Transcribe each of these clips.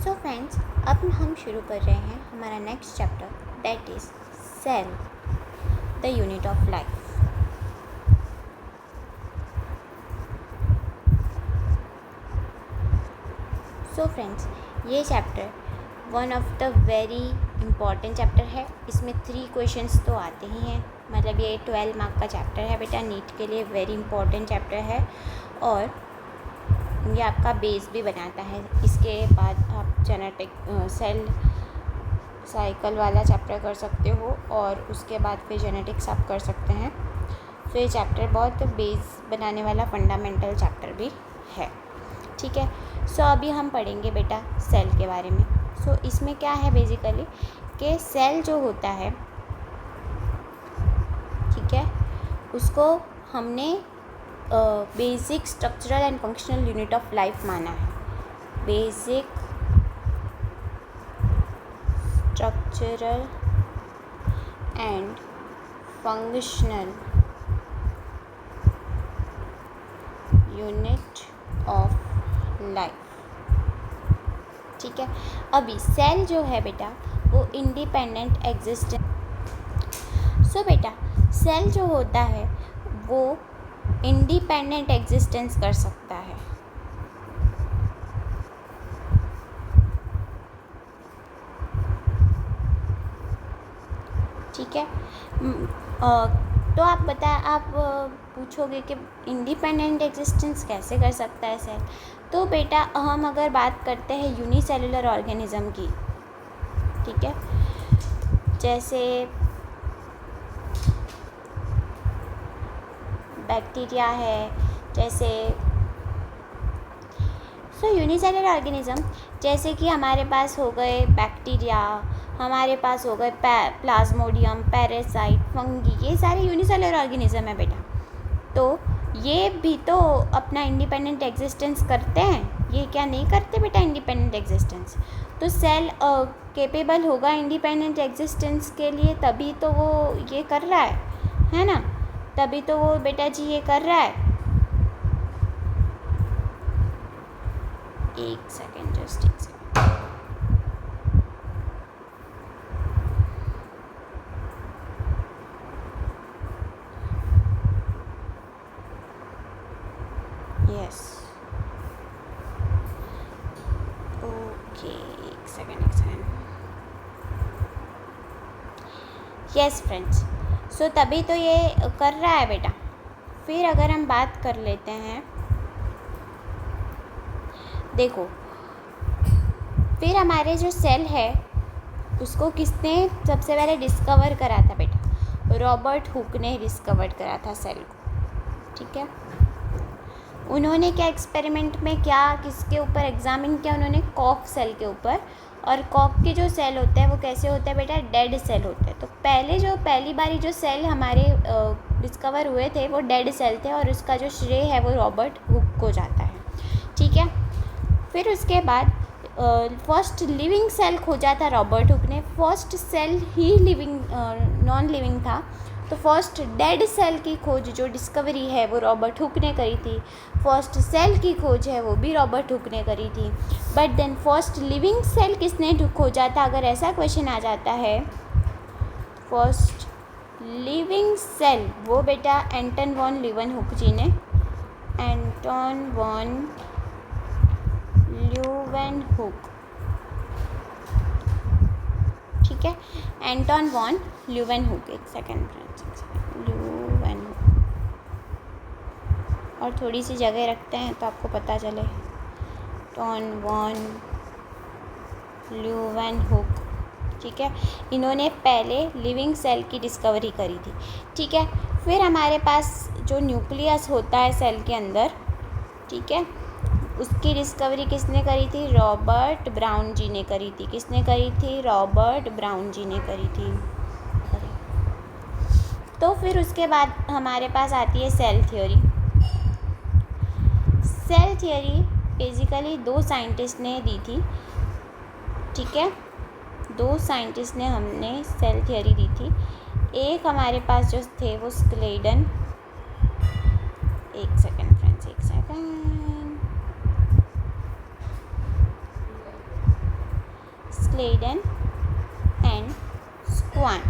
So friends, अब हम शुरू कर रहे हैं हमारा next chapter, that is cell, the unit of life. So friends, ये chapter one of the very important chapter है। इसमें 3 क्वेश्चंस तो आते ही हैं, मतलब ये 12 मार्क का चैप्टर है बेटा। नीट के लिए वेरी इंपॉर्टेंट चैप्टर है और ये आपका बेस भी बनाता है। इसके बाद आप जेनेटिक सेल साइकिल वाला चैप्टर कर सकते हो और उसके बाद फिर जेनेटिक्स आप कर सकते हैं। फिर चैप्टर बहुत बेस बनाने वाला फंडामेंटल चैप्टर भी है, ठीक है। सो अभी हम पढ़ेंगे बेटा सेल के बारे में। सो इसमें क्या है बेसिकली कि सेल जो होता है, ठीक है, उसको हमने basic structural and functional unit of life माना है। Basic structural and functional unit of life, ठीक है। अभी सेल जो है बेटा वो इंडिपेंडेंट एग्जिस्टेंस। सो बेटा सेल जो होता है वो इंडिपेंडेंट एग्जिस्टेंस कर सकता है, ठीक है। तो आप पूछोगे कि इंडिपेंडेंट एग्जिस्टेंस कैसे कर सकता है सेल। तो बेटा हम अगर बात करते हैं यूनिसेलुलर ऑर्गेनिज्म की, ठीक है, जैसे बैक्टीरिया है, जैसे यूनिसेलुलर ऑर्गेनिज्म जैसे कि हमारे पास हो गए बैक्टीरिया, हमारे पास हो गए प्लाज्मोडियम, पैरासाइट, फंगी, ये सारे यूनिसेलुलर ऑर्गेनिज्म है बेटा। तो ये भी तो अपना इंडिपेंडेंट एग्जिस्टेंस करते हैं, ये क्या नहीं करते बेटा इंडिपेंडेंट एग्जिस्टेंस। तो सेल कैपेबल होगा इंडिपेंडेंट एग्जिस्टेंस के लिए, तभी तो वो ये कर रहा है ना, तभी तो वो बेटा जी ये कर रहा है। एक सेकेंड, जस्ट एक सेकेंड। यस, ओके, एक सेकेंड। यस फ्रेंड्स, सो तभी तो ये कर रहा है बेटा। फिर अगर हम बात कर लेते हैं, देखो फिर हमारे जो सेल है उसको किसने सबसे पहले डिस्कवर करा था बेटा, रॉबर्ट हुक ने डिस्कवर करा था सेल को, ठीक है। उन्होंने क्या एक्सपेरिमेंट में क्या किसके ऊपर एग्जामिन किया, उन्होंने कॉक सेल के ऊपर। और कॉक के जो सेल होते हैं वो कैसे होते हैं बेटा, डेड सेल होते हैं। तो पहली बारी जो सेल हमारे डिस्कवर हुए थे वो डेड सेल थे और उसका जो श्रेय है वो रॉबर्ट हुक को जाता है, ठीक है। फिर उसके बाद फर्स्ट लिविंग सेल खोजा था रॉबर्ट हुक ने। फर्स्ट सेल ही लिविंग नॉन लिविंग था, तो फर्स्ट डेड सेल की खोज जो डिस्कवरी है वो रॉबर्ट हुक ने करी थी। फर्स्ट सेल की खोज है वो भी रॉबर्ट हुक ने करी थी। But then first living cell किसने खोजा था, अगर ऐसा क्वेश्चन आ जाता है, फर्स्ट लिविंग सेल वो बेटा एंटन वॉन लीeuwenhoek जी ने, एंटन वॉन लीeuwenhoek, ठीक है, एंटन वॉन लीeuwenhoek। एक सेकेंड लीeuwenhoek, और थोड़ी सी जगह रखते हैं तो आपको पता चले। एंटन वॉन लीeuwenhoek, ठीक है, इन्होंने पहले लिविंग सेल की डिस्कवरी करी थी, ठीक है। फिर हमारे पास जो न्यूक्लियस होता है सेल के अंदर, ठीक है, उसकी डिस्कवरी किसने करी थी, रॉबर्ट ब्राउन जी ने करी थी। किसने करी थी, रॉबर्ट ब्राउन जी ने करी थी। तो फिर उसके बाद हमारे पास आती है cell theory. Cell theory basically 2 scientist ने दी थी, ठीक है, 2 साइंटिस्ट ने हमने सेल थ्योरी दी थी। एक हमारे पास जो थे वो स्क्लेडन, एक सेकेंड फ्रेंड्स, एक सेकेंड, स्क्लेडन एंड स्क्वान।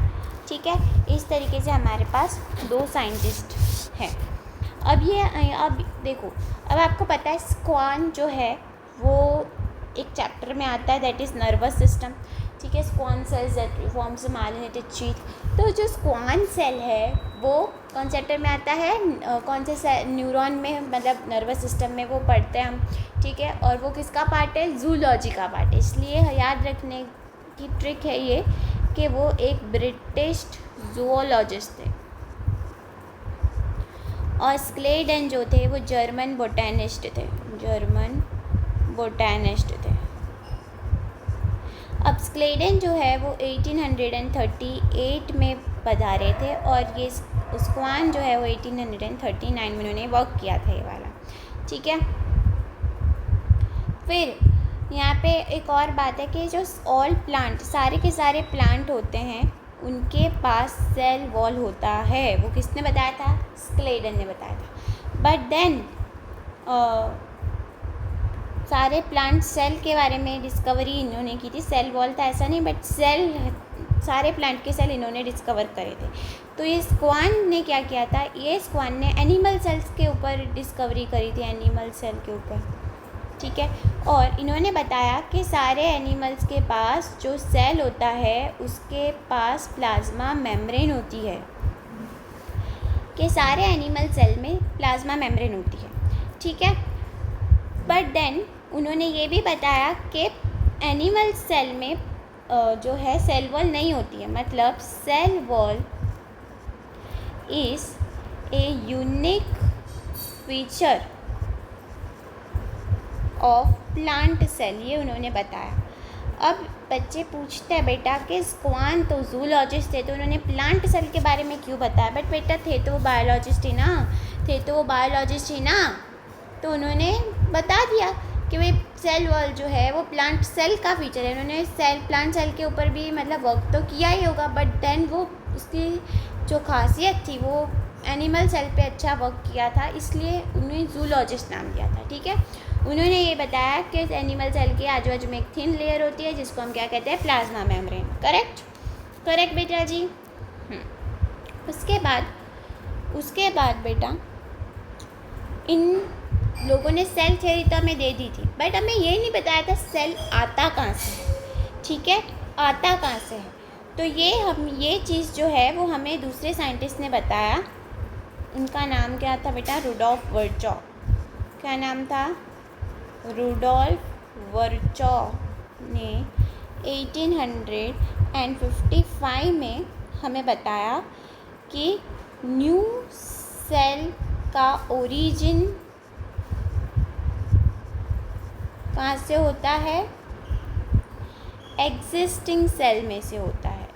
ठीक है, इस तरीके से हमारे पास 2 साइंटिस्ट हैं। अब देखो, अब आपको पता है स्क्वान जो है वो एक चैप्टर में आता है, दैट इज़ नर्वस सिस्टम। ठीक है, Schwann cells that forms myelinated sheath. तो जो स्क्वान सेल है वो कौन चैप्टर में आता है, कौन से न्यूरॉन में, मतलब नर्वस सिस्टम में वो पढ़ते हैं हम। ठीक है, और वो किसका पार्ट है, जूलॉजी का पार्ट है। इसलिए याद रखने की ट्रिक है ये कि वो एक ब्रिटिश जूलॉजिस्ट थे, और स्क्लेडन जो थे वो जर्मन बोटैनिस्ट थे। अब स्क्लेडन जो है वो 1838 में पधारे थे, और ये स्क्वान जो है वो 1839 में उन्होंने वर्क किया था, ये वाला। ठीक है, फिर यहाँ पे एक और बात है कि जो ऑल प्लांट, सारे के सारे प्लांट होते हैं, उनके पास सेल वॉल होता है। वो किसने बताया था, स्क्लेडन ने बताया था। बट देन सारे प्लांट सेल के बारे में डिस्कवरी इन्होंने की थी। सेल वॉल था ऐसा नहीं, बट सारे प्लांट के सेल इन्होंने डिस्कवर करे थे। तो ये स्क्वान ने क्या किया था, ये स्क्वान ने एनिमल सेल्स के ऊपर डिस्कवरी करी थी, एनिमल सेल के ऊपर। ठीक है, और इन्होंने बताया कि सारे एनिमल्स के पास जो सेल होता है उसके पास प्लाज्मा मेम्ब्रेन होती है, कि सारे एनिमल सेल में प्लाज्मा मेम्ब्रेन होती है। ठीक है, बट देन उन्होंने ये भी बताया कि एनिमल सेल में जो है सेल वॉल नहीं होती है। मतलब cell wall is a unique feature of plant cell, ये उन्होंने बताया। अब बच्चे पूछते हैं बेटा कि स्क्वान तो जूलॉजिस्ट थे, तो उन्होंने प्लांट सेल के बारे में क्यों बताया। बट बेटा थे तो वो बायोलॉजिस्ट ही ना, तो उन्होंने बता दिया कि भाई सेल वॉल जो है वो प्लांट सेल का फीचर है। उन्होंने प्लांट सेल के ऊपर भी मतलब वर्क तो किया ही होगा, बट देन वो उसकी जो खासियत थी वो एनिमल सेल पे अच्छा वर्क किया था, इसलिए उन्हें जूलॉजिस्ट नाम दिया था। ठीक है, उन्होंने ये बताया कि एनिमल सेल के आजू बाजू में एक थिन लेयर होती है जिसको हम क्या कहते हैं, प्लाज्मा मेम्ब्रेन। करेक्ट बेटा जी। उसके बाद बेटा इन लोगों ने सेल थ्योरी तो हमें दे दी थी, बट हमें ये नहीं बताया था सेल आता कहाँ से है। ठीक है, आता कहाँ से है, तो ये चीज़ जो है वो हमें दूसरे साइंटिस्ट ने बताया। उनका नाम क्या था बेटा, रुडोल्फ वर्चॉ। क्या नाम था, रुडोल्फ वर्चॉ ने 1855 में हमें बताया कि न्यू सेल का ओरिजिन कहाँ से होता है, एग्जिस्टिंग सेल में से होता है।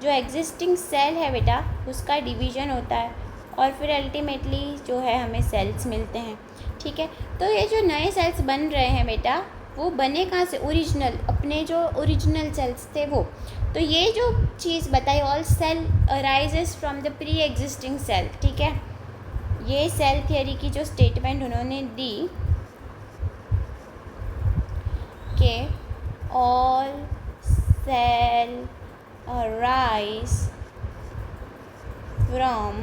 जो एग्जिस्टिंग सेल है बेटा उसका डिवीज़न होता है, और फिर अल्टीमेटली जो है हमें सेल्स मिलते हैं। ठीक है, तो ये जो नए सेल्स बन रहे हैं बेटा वो बने कहाँ से, ओरिजिनल, अपने जो ओरिजिनल सेल्स थे वो। तो ये जो चीज़ बताई, all cell arises from the pre existing cell. ठीक है, ये सेल थियोरी की जो स्टेटमेंट उन्होंने दी कि all cell arise from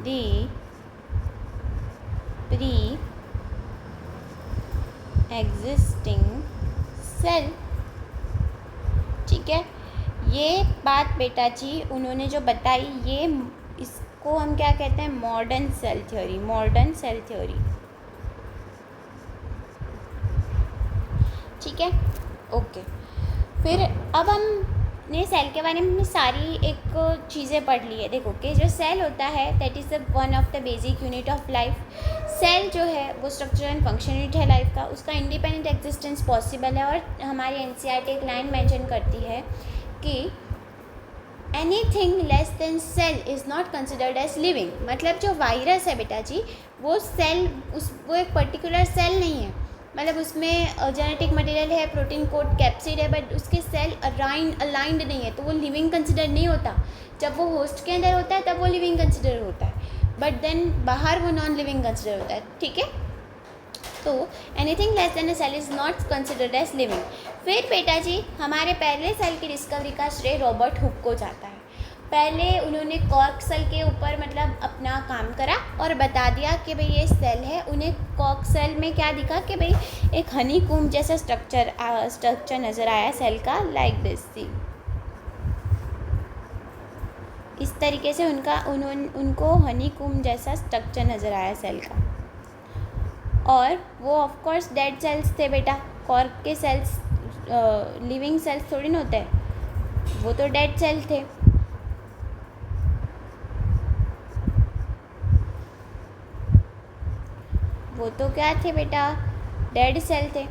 the pre existing cell. ठीक है, ये बात बेटा जी उन्होंने जो बताई, ये इसको हम क्या कहते हैं, मॉडर्न सेल थ्योरी। ठीक है, ओके। फिर अब हमने सेल के बारे में सारी एक चीज़ें पढ़ ली है। देखो कि जो सेल होता है that is the one of the basic unit of life. Cell जो है वो स्ट्रक्चर एंड फंक्शन यूनिट है लाइफ का, उसका इंडिपेंडेंट एग्जिस्टेंस पॉसिबल है। और हमारी एनसीईआरटी एक लाइन मेंशन करती है कि anything less than cell is not considered as living. मतलब जो वायरस है बेटा जी वो वो एक पर्टिकुलर सेल नहीं है, मतलब उसमें जेनेटिक मटेरियल है, प्रोटीन कोड, कैप्सिड है, बट उसके सेल अलाइंड नहीं है, तो वो लिविंग कंसिडर नहीं होता। जब वो होस्ट के अंदर होता है तब वो लिविंग कंसिडर होता है, बट देन बाहर वो नॉन लिविंग कंसिडर होता है। ठीक है, तो anything less than a cell is not considered as living. फिर बेटा जी हमारे पहले सेल की डिस्कवरी का श्रेय रॉबर्ट हुक को जाता है। पहले उन्होंने कॉर्क सेल के ऊपर मतलब अपना काम करा और बता दिया कि भाई ये सेल है। उन्हें कॉर्क सेल में क्या दिखा कि भाई एक हनी कूम जैसा स्ट्रक्चर नज़र आया सेल का, लाइक दिस सी। इस तरीके से उनको हनी कूम जैसा स्ट्रक्चर नज़र आया सेल का। और वो ऑफ कोर्स डेड सेल्स थे बेटा। कॉर्क के सेल्स लिविंग सेल्स थोड़ी ना होते हैं, वो तो डेड सेल थे। वो तो क्या थे बेटा, डेड सेल थे।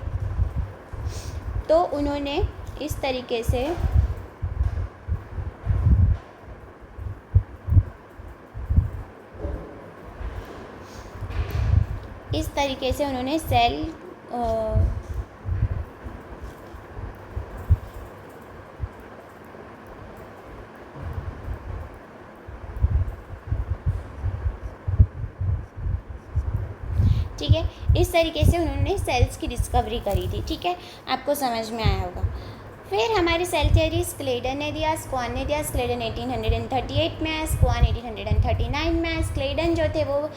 तो उन्होंने इस तरीके से उन्होंने सेल ठीक है, इस तरीके से उन्होंने सेल्स की डिस्कवरी करी थी। ठीक है, आपको समझ में आया होगा। फिर हमारी सेल थियरी स्क्लेडर ने दिया, स्क्वान ने दिया। स्क्लेडर 1838 में आया, स्क्वान 1839 में आया। स्क्लेडन जो थे वो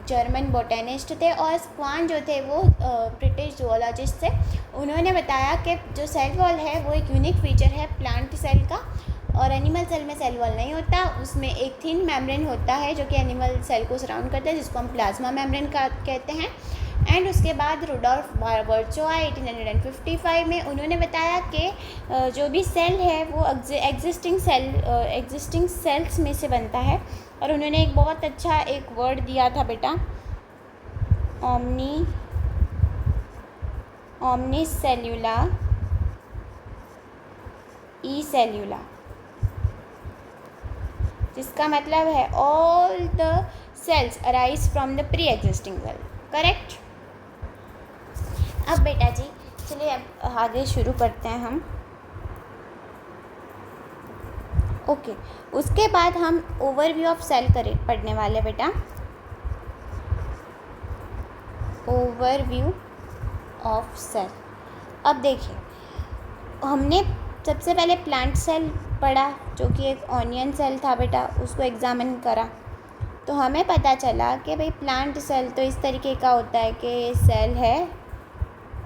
जर्मन बोटेनिस्ट थे और स्क्वान जो थे वो ब्रिटिश जूलॉजिस्ट थे। उन्होंने बताया कि जो सेल वॉल है वो एक यूनिक फीचर है प्लांट सेल का, और एनिमल सेल में सेल वॉल नहीं होता। उसमें एक थिन मेम्ब्रेन होता है जो कि एनिमल सेल को सराउंड करता है, जिसको हम प्लाज्मा मेम्ब्रेन कहते हैं। एंड उसके बाद रुडोल्फ वर्चो आए 1855 में। उन्होंने बताया कि जो भी सेल है वो एग्जिस्टिंग सेल्स में से बनता है। और उन्होंने एक बहुत अच्छा एक वर्ड दिया था बेटा, ओमनी सेल्यूला ई सेल्यूला, जिसका मतलब है all the cells arise from the pre existing cell. Correct. अब बेटा जी चलिए अब आगे शुरू करते हैं हम। ओके, उसके बाद हम ओवरव्यू ऑफ सेल पढ़ने वाले बेटा। Overview of cell. अब देखिए, हमने सबसे पहले प्लांट सेल पढ़ा जो कि एक ऑनियन सेल था बेटा, उसको एग्जामिन करा। तो हमें पता चला कि भाई प्लांट सेल तो इस तरीके का होता है कि ये सेल है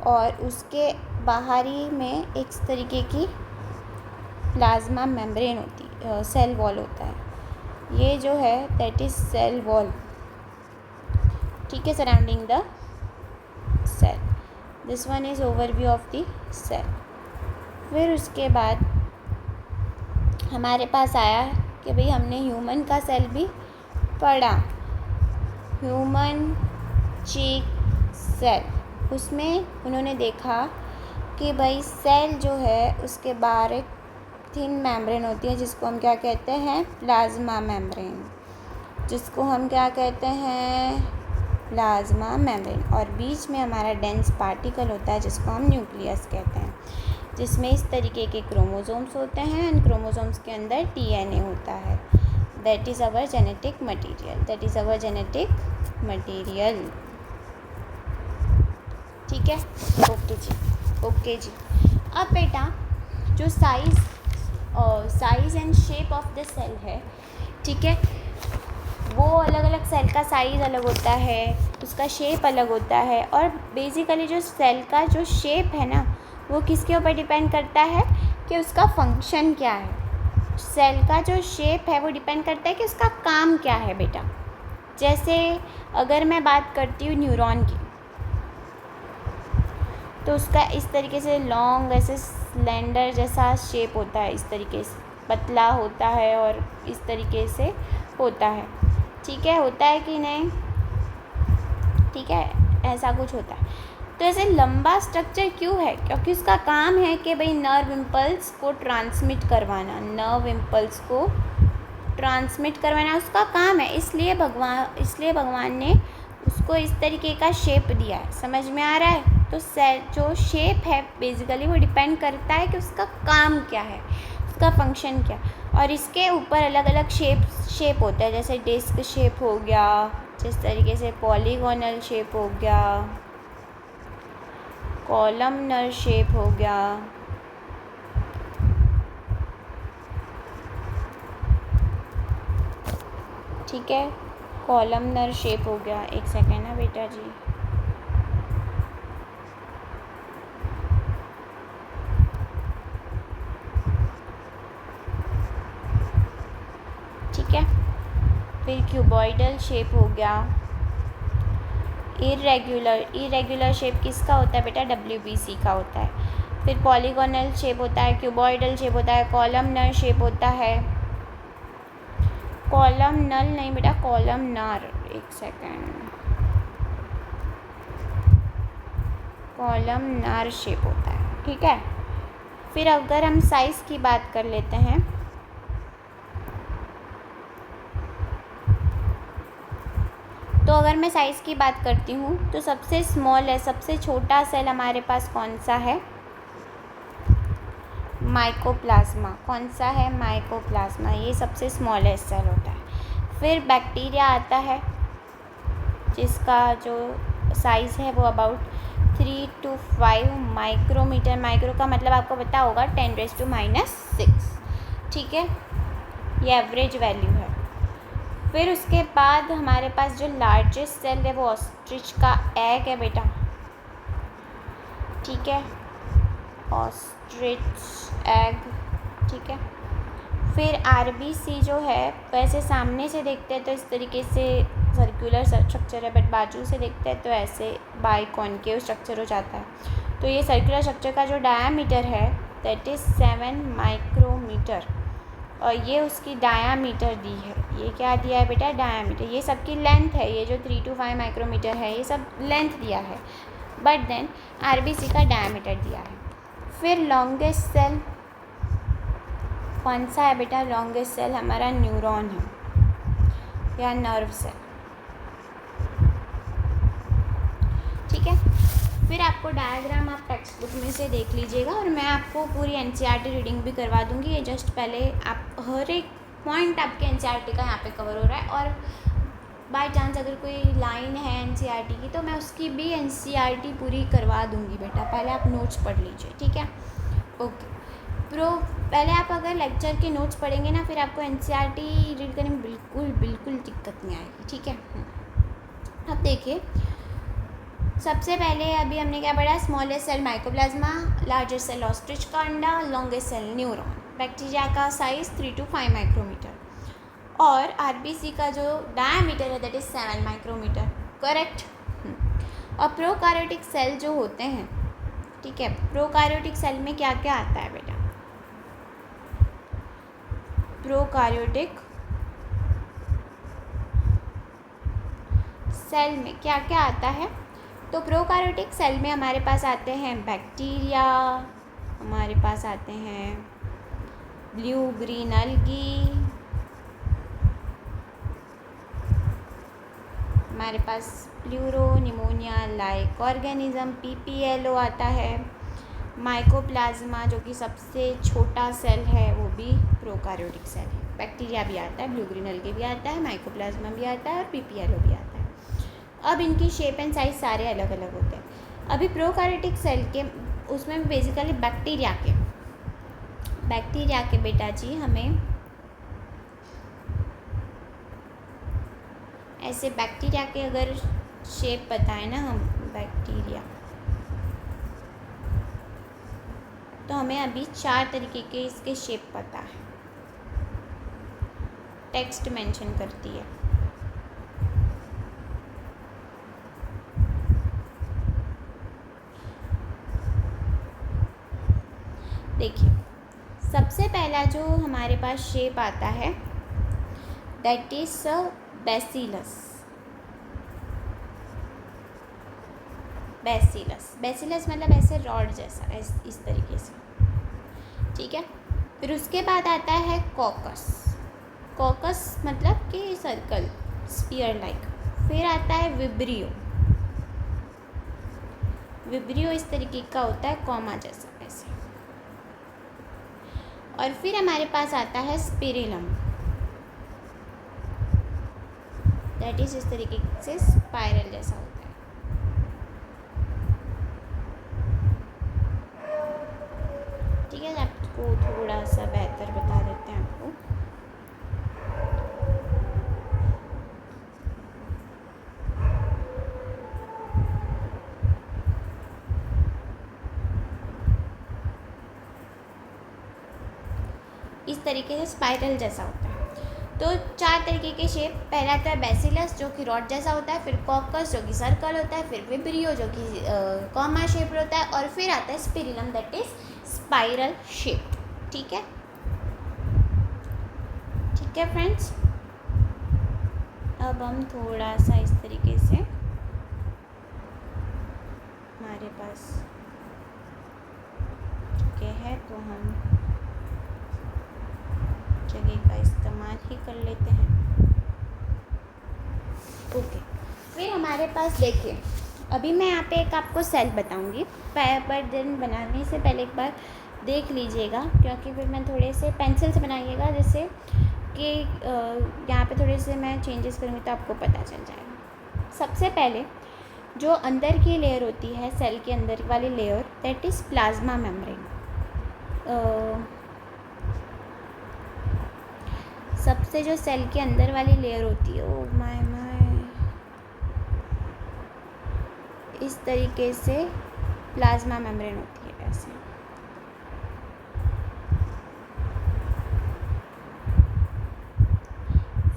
और उसके बाहरी में एक तरीके की प्लाज्मा मेम्ब्रेन होती है, सेल वॉल होता है। ये जो है दैट इज़ सेल वॉल। ठीक है, surrounding the cell. This one is overview of the cell. फिर उसके बाद हमारे पास आया कि भाई हमने ह्यूमन का सेल भी पढ़ा, ह्यूमन चीक सेल। उसमें उन्होंने देखा कि भाई सेल जो है उसके बाहर एक थिन मेम्ब्रेन होती है जिसको हम क्या कहते हैं, प्लाज्मा मेम्ब्रेन, जिसको हम क्या कहते हैं, प्लाज्मा मेम्ब्रेन। और बीच में हमारा डेंस पार्टिकल होता है जिसको हम न्यूक्लियस कहते हैं, जिसमें इस तरीके के क्रोमोसोम्स होते हैं एंड क्रोमोसोम्स के अंदर डीएनए होता है। That is our genetic material, that is our genetic material. ठीक है, ओके जी, ओके जी। अब बेटा जो size and shape of the cell है, ठीक है, वो अलग अलग सेल का साइज़ अलग होता है, उसका शेप अलग होता है। और बेसिकली जो सेल का जो शेप है ना, वो किसके ऊपर डिपेंड करता है कि उसका फंक्शन क्या है। सेल का जो शेप है वो डिपेंड करता है कि उसका काम क्या है बेटा। जैसे अगर मैं बात करती हूँ न्यूरॉन की, तो उसका इस तरीके से लॉन्ग ऐसे स्लेंडर जैसा शेप होता है, इस तरीके से पतला होता है और इस तरीके से होता है। ठीक है, होता है कि नहीं, ठीक है, ऐसा कुछ होता है। तो ऐसे लंबा स्ट्रक्चर क्यों है, क्योंकि उसका काम है कि भाई नर्व इम्पल्स को ट्रांसमिट करवाना, नर्व इम्पल्स को ट्रांसमिट करवाना उसका काम है। इसलिए भगवान ने उसको इस तरीके का शेप दिया है। समझ में आ रहा है। तो सेल जो शेप है बेसिकली वो डिपेंड करता है कि उसका काम क्या है, उसका फंक्शन क्या। और इसके ऊपर अलग अलग शेप होता है, जैसे डिस्क शेप हो गया, जिस तरीके से पॉलीगोनल शेप हो गया, कॉलमनर शेप हो गया, ठीक है, कॉलमनर शेप हो गया। एक सेकेंड ना बेटा जी, ठीक है। फिर क्यूबॉइडल शेप हो गया। इरेगुलर शेप किसका होता है बेटा? WBC का होता है। फिर पॉलीगोनल शेप होता है, क्यूबॉइडल शेप होता है, कॉलमनर शेप होता है, कॉलमनल नहीं बेटा, कॉलमनार, एक सेकेंड, कॉलमनार शेप होता है, ठीक है। फिर अगर हम साइज़ की बात कर लेते हैं, तो अगर मैं साइज़ की बात करती हूँ तो सबसे स्मॉल है, सबसे छोटा सेल हमारे पास कौन सा है? माइकोप्लाज्मा। कौन सा है? माइकोप्लाज्मा। ये सबसे स्मॉलेस्ट सेल होता है। फिर बैक्टीरिया आता है जिसका जो साइज़ है वो अबाउट 3 to 5 माइक्रोमीटर। माइक्रो का मतलब आपको पता होगा 10⁻⁻6, ठीक है, ये एवरेज वैल्यू है। फिर उसके बाद हमारे पास जो लार्जेस्ट सेल है वो ऑस्ट्रिच का एग है बेटा, ठीक है, ऑस्ट्रिच एग, ठीक है। फिर RBC जो है वैसे सामने से देखते हैं तो इस तरीके से सर्कुलर स्ट्रक्चर है, बट बाजू से देखते हैं तो ऐसे बाइकॉन्केव स्ट्रक्चर हो जाता है। तो ये सर्कुलर स्ट्रक्चर का जो डायामीटर है दैट इज़ 7 माइक्रोमीटर, और ये उसकी डायामीटर दी है। ये क्या दिया है बेटा? डायामीटर। ये सबकी लेंथ है, ये जो 3 to 5 माइक्रोमीटर है ये सब लेंथ दिया है, बट देन RBC का डायामीटर दिया है। फिर लॉन्गेस्ट सेल कौन सा है बेटा? लॉन्गेस्ट सेल हमारा न्यूरॉन है या नर्व सेल, ठीक है। फिर आपको डायग्राम आप टेक्स्ट बुक में से देख लीजिएगा, और मैं आपको पूरी NCERT रीडिंग भी करवा दूँगी। ये जस्ट पहले आप हर एक पॉइंट आपके NCERT का यहाँ पे कवर हो रहा है, और बाय चांस अगर कोई लाइन है NCERT की तो मैं उसकी भी NCERT पूरी करवा दूँगी बेटा। पहले आप नोट्स पढ़ लीजिए, ठीक है, ओके। पहले आप अगर लेक्चर के नोट्स पढ़ेंगे ना, फिर आपको NCERT रीड करने में बिल्कुल दिक्कत नहीं आएगी, ठीक है। अब देखिए, सबसे पहले अभी हमने क्या पढ़ा? Smallest cell mycoplasma, largest cell ostrich का अंडा, लॉन्गेस्ट सेल न्यूरॉन। बैक्टीरिया का साइज़ 3 to 5 माइक्रोमीटर, और RBC का जो डायामीटर है दैट इज़ 7 माइक्रोमीटर, करेक्ट। और प्रोकार्योटिक सेल जो होते हैं, ठीक है, प्रोकार्योटिक सेल में क्या क्या आता है बेटा? प्रोकार्योटिक सेल में क्या क्या आता है? तो प्रोकार्योटिक सेल में हमारे पास आते हैं बैक्टीरिया, हमारे पास आते हैं ब्लू ग्रीन अलगी, हमारे पास pleuropneumonia like organism, PPLO आता है, माइकोप्लाज्मा जो कि सबसे छोटा सेल है वो भी प्रोकार्योटिक सेल है। बैक्टीरिया भी आता है, ब्लू ग्रीन अलगी भी आता है, माइकोप्लाज्मा भी आता है, और PPLO भी आता है। अब इनकी शेप एंड साइज सारे अलग अलग होते हैं। अभी प्रोकार्योटिक सेल के उसमें बेसिकली बैक्टीरिया के बेटा जी हमें ऐसे बैक्टीरिया के अगर शेप बताएं ना हम, बैक्टीरिया, तो हमें अभी 4 तरीके के इसके शेप पता है, टेक्स्ट मेंशन करती है। देखिए, सबसे पहला जो हमारे पास शेप आता है दैट इज बैसिलस। बैसिलस मतलब ऐसे रॉड जैसा, इस तरीके से, ठीक है। फिर उसके बाद आता है कॉकस मतलब कि सर्कल, स्पीयर लाइक। फिर आता है विब्रियो इस तरीके का होता है, कॉमा जैसा ऐसे। और फिर हमारे पास आता है स्पिरिलम, दैट इज इस तरीके से स्पाइरल जैसा होता है। तरीके से स्पाइरल जैसा होता है। तो 4 तरीके के शेप, पहला आता है बेसिलस जो कि रॉड जैसा होता है, फिर कॉकस जो कि सर्कल होता है, फिर विब्रियो जो कि कॉमा शेप होता है, और फिर आता है spirillum that is spiral shape. ठीक है, ठीक है फ्रेंड्स। अब हम थोड़ा सा इस तरीके से हमारे पास जगह है तो हम जगह का इस्तेमाल ही कर लेते हैं। ओके, फिर हमारे पास देखिए, अभी मैं यहाँ पे एक आपको सेल बताऊँगी, पर दिन बनाने से पहले एक बार देख लीजिएगा, क्योंकि फिर मैं थोड़े से पेंसिल से बनाइएगा, जिससे कि यहाँ पे थोड़े से मैं चेंजेस करूँगी तो आपको पता चल जाएगा। सबसे पहले जो अंदर की लेयर होती है, सेल के अंदर वाली layer, that is plasma membrane. सबसे जो सेल के अंदर वाली लेयर होती है, ओ माय इस तरीके से प्लाज्मा मेम्ब्रेन होती है ऐसे।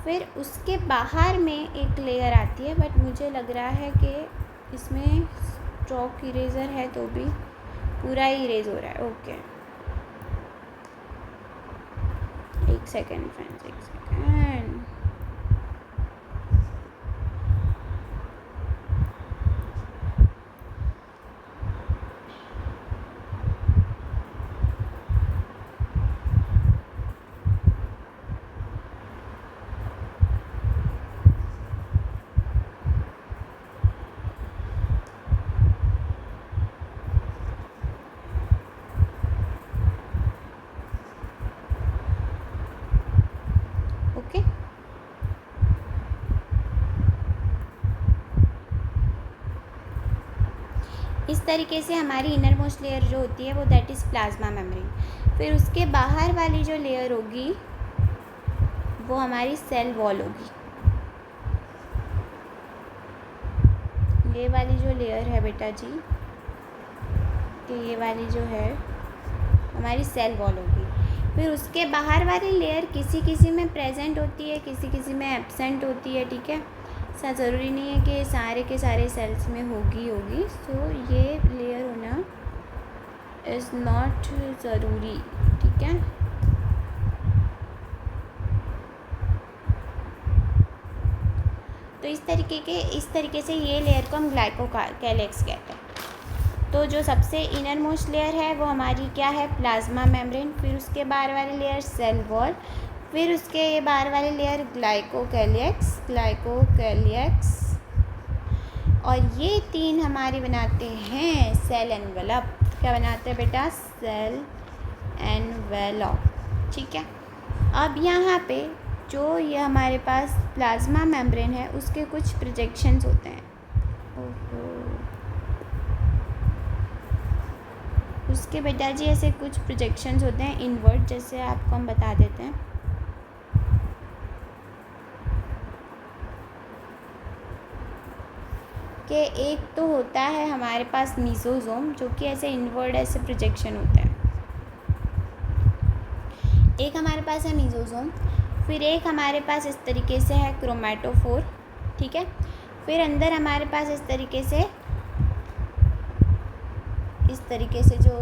फिर उसके बाहर में एक लेयर आती है, बट मुझे लग रहा है कि इसमें चॉक इरेज़र है तो भी पूरा ही इरेज हो रहा है। ओके, एक सेकेंड फ्रेंड्स, एक सेकेंड। ओके, इस तरीके से हमारी इनर मोस्ट लेयर जो होती है वो दैट इज़ प्लाज्मा मेम्ब्रेन। फिर उसके बाहर वाली जो लेयर होगी वो हमारी सेल वॉल होगी। ये वाली जो लेयर है बेटा जी, कि ये वाली जो है हमारी सेल वॉल होगी। फिर उसके बाहर वाली लेयर किसी किसी में प्रेजेंट होती है, किसी किसी में एब्सेंट होती है। ठीक है, ऐसा ज़रूरी नहीं है कि सारे के सारे सेल्स में होगी। सो ये लेयर होना इज़ नॉट ज़रूरी। ठीक है, तो इस तरीके से ये लेयर को हम ग्लाइकोकैलिक्स कहते हैं। तो जो सबसे इनर मोस्ट लेयर है वो हमारी क्या है, प्लाज्मा मेम्ब्रेन। फिर उसके बाहर वाली लेयर सेल वॉल, फिर उसके ये बाहर वाली लेयर ग्लाइकोकैलिक्स, और ये तीन हमारे बनाते हैं सेल एनवेलप। क्या बनाते हैं बेटा, सेल एनवेलप। ठीक है, अब यहाँ पे जो ये हमारे पास प्लाज्मा मेम्ब्रेन है उसके कुछ प्रोजेक्शंस होते हैं। उसके बेटा जी ऐसे कुछ प्रोजेक्शंस होते हैं इनवर्ट, जैसे आपको हम बता देते हैं। कि एक तो होता है हमारे पास मीसोजोम, जो कि ऐसे इनवर्ड ऐसे प्रोजेक्शन होता है। एक हमारे पास है मीसोजोम, फिर एक हमारे पास इस तरीके से है क्रोमेटोफोर। ठीक है, फिर अंदर हमारे पास इस तरीके से जो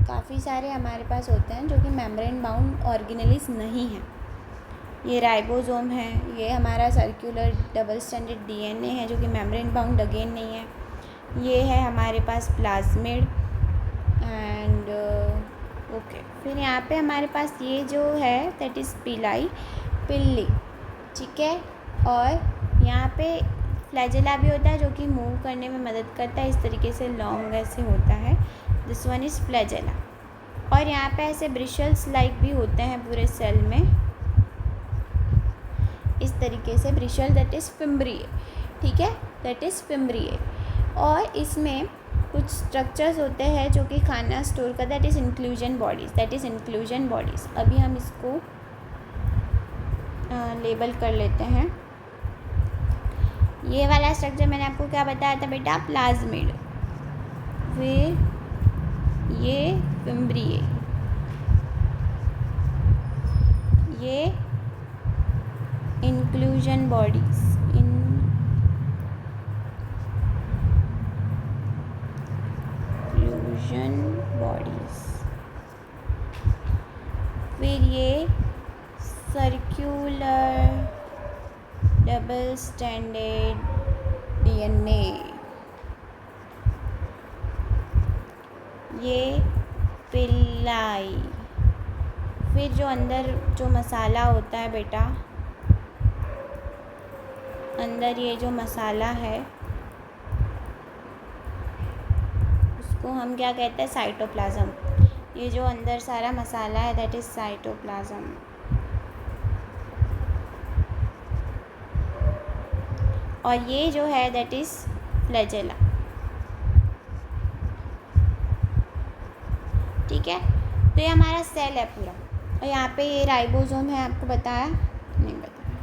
काफ़ी सारे हमारे पास होते हैं जो कि मेम्ब्रेन बाउंड ऑर्गेनेलिस नहीं हैं। ये राइबोसोम है, ये हमारा सर्कुलर डबल स्टैंडर्ड डीएनए है जो कि मेम्ब्रेन बाउंड अगेन नहीं है। ये है हमारे पास प्लाज्मिड एंड ओके। फिर यहाँ पे हमारे पास ये जो है दैट इज़ पिल्ली। ठीक है, और यहाँ पे फ्लैजेला भी होता है जो कि मूव करने में मदद करता है। इस तरीके से लॉन्ग ऐसे होता है, दिस वन इज़ फ्लैजेला। और यहाँ पे ऐसे ब्रिशल्स लाइक भी होते हैं पूरे सेल में, इस तरीके से ब्रिशल दैट इज़ फिम्ब्रिए। ठीक है, दैट इज़ फिम्ब्रिए। और इसमें कुछ स्ट्रक्चर्स होते हैं जो कि खाना स्टोर कर, दैट इज़ इंक्लूजन बॉडीज़। अभी हम इसको लेबल कर लेते हैं। ये वाला स्ट्रक्चर मैंने आपको क्या बताया था बेटा, प्लाज्मिड, फिर ये फिम्ब्रिए, ये इंक्लूजन बॉडीज, इंक्लूजन बॉडीज। फिर ये सर्कुलर डबल स्टैंडर्ड डीएनए, ये पिल्लाई। फिर जो अंदर जो मसाला होता है बेटा, अंदर ये जो मसाला है उसको हम क्या कहते हैं, साइटोप्लाज्म। ये जो अंदर सारा मसाला है दैट इज़ साइटोप्लाज्म। और ये जो है दैट इज़ फ्लैजेला। ठीक है, तो ये हमारा सेल है पूरा। और यहाँ पे ये राइबोसोम है, आपको बताया नहीं बताया।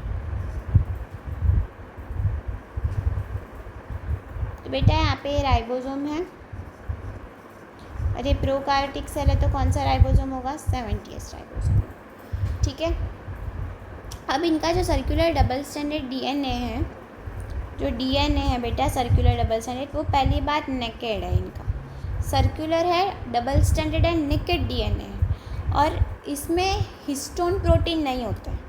तो बेटा यहाँ पे ये राइबोसोम है और ये प्रोकार्योटिक सेल है, तो कौन सा राइबोसोम होगा, 70S राइबोसोम। ठीक है, अब इनका जो सर्कुलर डबल स्टैंडर्ड डीएनए है, जो डीएनए है बेटा सर्कुलर डबल स्टैंडर्ड, वो पहली बात नेकेड है। इनका सर्कुलर है, डबल स्टैंडर्ड है, नेकेड डीएनए है। और इसमें हिस्टोन प्रोटीन नहीं होता है,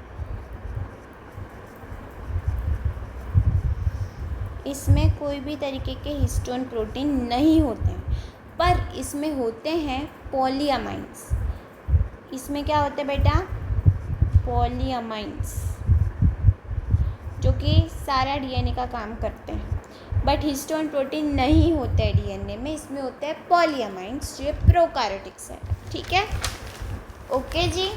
इसमें कोई भी तरीके के हिस्टोन प्रोटीन नहीं होते हैं, पर इसमें होते हैं पॉलीअमाइन्स। इसमें क्या होते हैं बेटा, पॉलीअमाइन्स, जो कि सारा डीएनए का काम करते हैं। बट हिस्टोन प्रोटीन नहीं होते हैं डीएनए में, इसमें होते हैं पॉलीअमाइन्स, जो प्रोकार्योटिक सेल। ठीक है, ओके जी।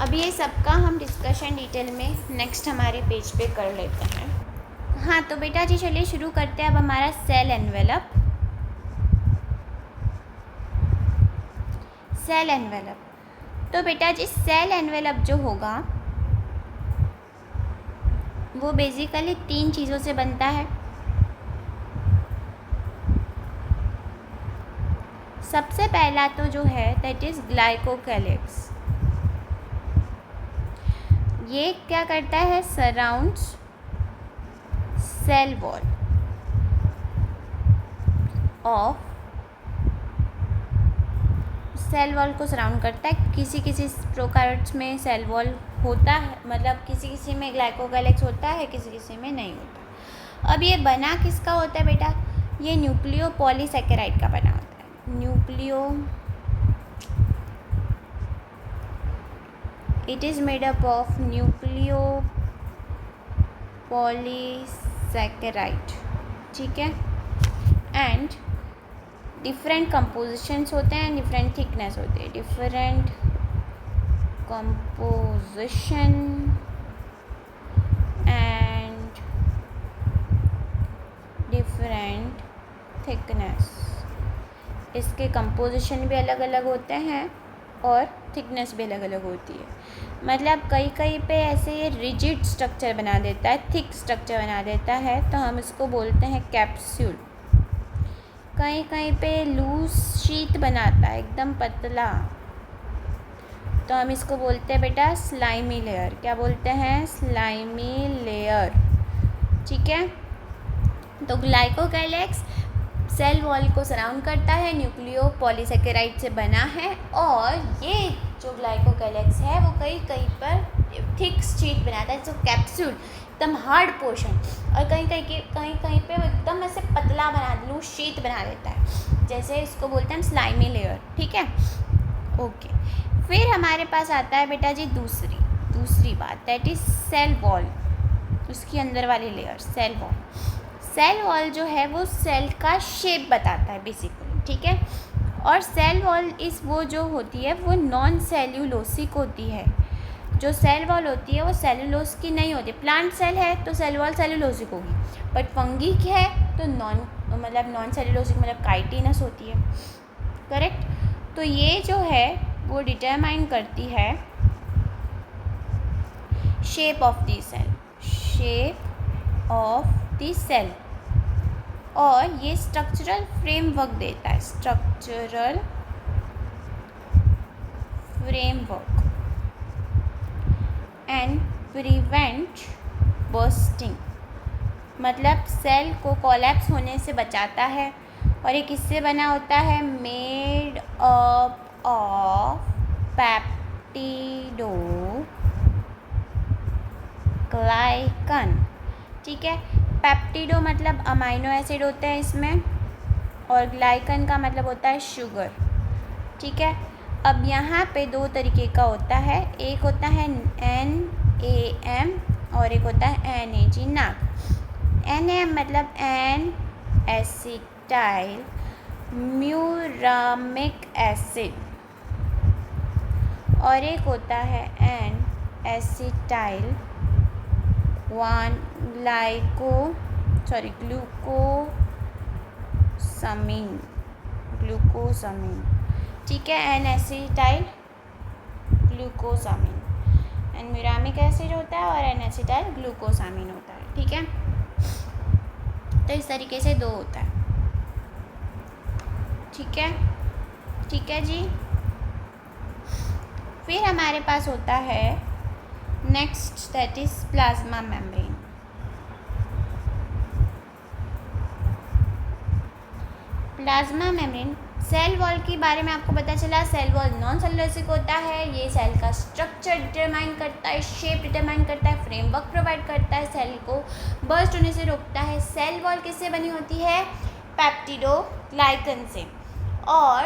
अब ये सबका हम डिस्कशन डिटेल में नेक्स्ट हमारे पेज पे कर लेते हैं। हाँ तो बेटा जी चलिए शुरू करते हैं अब हमारा सेल एनवेलप। सेल एनवेलप, तो बेटा जी सेल एनवेलप जो होगा वो बेसिकली 3 चीज़ों से बनता है। सबसे पहला तो जो है दैट इज़ ग्लाइकोकैलिक्स। ये क्या करता है, surrounds cell wall of, cell wall को सराउंड करता है। किसी किसी प्रोकार्योट्स में सेल वॉल होता है, मतलब किसी किसी में ग्लाइकोकैलिक्स होता है, किसी किसी में नहीं होता। अब ये बना किसका होता है बेटा, ये न्यूक्लियो पॉलीसैकेराइड का बना होता है। Nucleo, it is made up of nucleo polysaccharide. ठीक है, एंड डिफरेंट कंपोजिशंस होते हैं, डिफरेंट थिकनेस होती है, different composition and different thickness. इसके कंपोजिशन भी अलग अलग होते हैं और थिकनेस भी अलग अलग होती है। मतलब कहीं कहीं पे ऐसे ये रिजिड स्ट्रक्चर बना देता है, थिक स्ट्रक्चर बना देता है, तो हम इसको बोलते हैं कैप्सूल। कहीं कहीं पे लूज शीट बनाता है, एकदम पतला, तो हम इसको बोलते हैं बेटा स्लाइमी लेयर। क्या बोलते हैं, स्लाइमी लेयर। ठीक है, तो ग्लाइकोकैलिक्स सेल वॉल को सराउंड करता है, न्यूक्लियो पॉलीसैकेराइड से बना है। और ये जो ग्लाइकोकैलिक्स है वो कहीं कहीं पर थिक शीट बनाता है, जो कैप्सूल एकदम हार्ड पोर्शन, और कहीं कहीं पे वो एकदम ऐसे पतला बना लूज शीट बना देता है, जैसे इसको बोलते हैं स्लाइमी लेयर। ठीक है, ओके। फिर हमारे पास आता है बेटा जी दूसरी बात, दैट इज सेल वॉल। उसकी अंदर वाली layer cell wall. Cell wall जो है वो सेल का शेप बताता है बेसिकली। ठीक है, और सेल वॉल वो जो होती है वो नॉन सेल्यूलोसिक होती है। जो सेल वॉल होती है वो सेलुलोज की नहीं होती। प्लांट सेल है तो सेल वॉल सेलुलोसिक होगी, बट फंगी है तो नॉन सेलुलोसिक, मतलब काइटिनस होती है। करेक्ट, तो ये जो है वो डिटरमाइन करती है shape of the cell, shape of the cell. और ये स्ट्रक्चरल फ्रेमवर्क देता है, structural framework. And prevent bursting, मतलब सेल को कोलैप्स होने से बचाता है। और ये किससे बना होता है? Made up of peptidoglycan. ठीक है, पेप्टिडो मतलब अमाइनो एसिड होते हैं इसमें, और ग्लाइकन का मतलब होता है शुगर। ठीक है, अब यहाँ पे दो तरीके का होता है, एक होता है NAM और एक होता है NAG, नाक। NAM मतलब एन एसिटाइल म्यूरामिक एसिड, और एक होता है एन एसिटाइल ग्लूकोसामीन। ठीक है, N acetyl glucosamine, N muramic acid होता है और एन एसिटाइल ग्लूकोसामीन होता है। ठीक है, तो इस तरीके से दो होता है। ठीक है, ठीक है जी। फिर हमारे पास होता है next, that is plasma membrane. Plasma membrane, cell wall के बारे में आपको पता चला। सेल वॉल नॉन सेलुलोसिक होता है, ये सेल का स्ट्रक्चर डिटरमाइन करता है, शेप डिटरमाइन करता है, फ्रेमवर्क प्रोवाइड करता है, सेल को बर्स्ट होने से रोकता है। सेल वॉल किससे बनी होती है? पेप्टिडोग्लाइकन से, और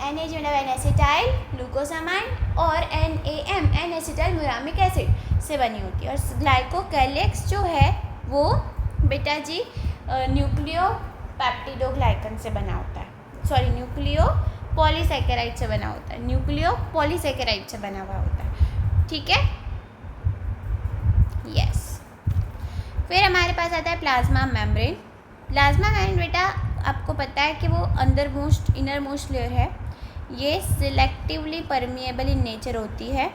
NAG मतलब एन एसिटाइल ग्लूकोसामाइन, और NAM N acetyl muramic acid से बनी होती है। और ग्लाइकोकैलिक्स जो है वो बेटा जी न्यूक्लियोपेप्टिडोग्लाइकन से बना होता है, सॉरी न्यूक्लियो पॉलीसैकेराइड से बना होता है, न्यूक्लियो पॉलीसैकेराइड से बना हुआ होता है। ठीक है, यस। फिर हमारे पास आता है प्लाज्मा मेम्ब्रेन। प्लाज्मा मेम्ब्रेन बेटा आपको पता है कि वो इनर मोस्ट लेयर है, ये सिलेक्टिवली परमिएबल इन नेचर होती है,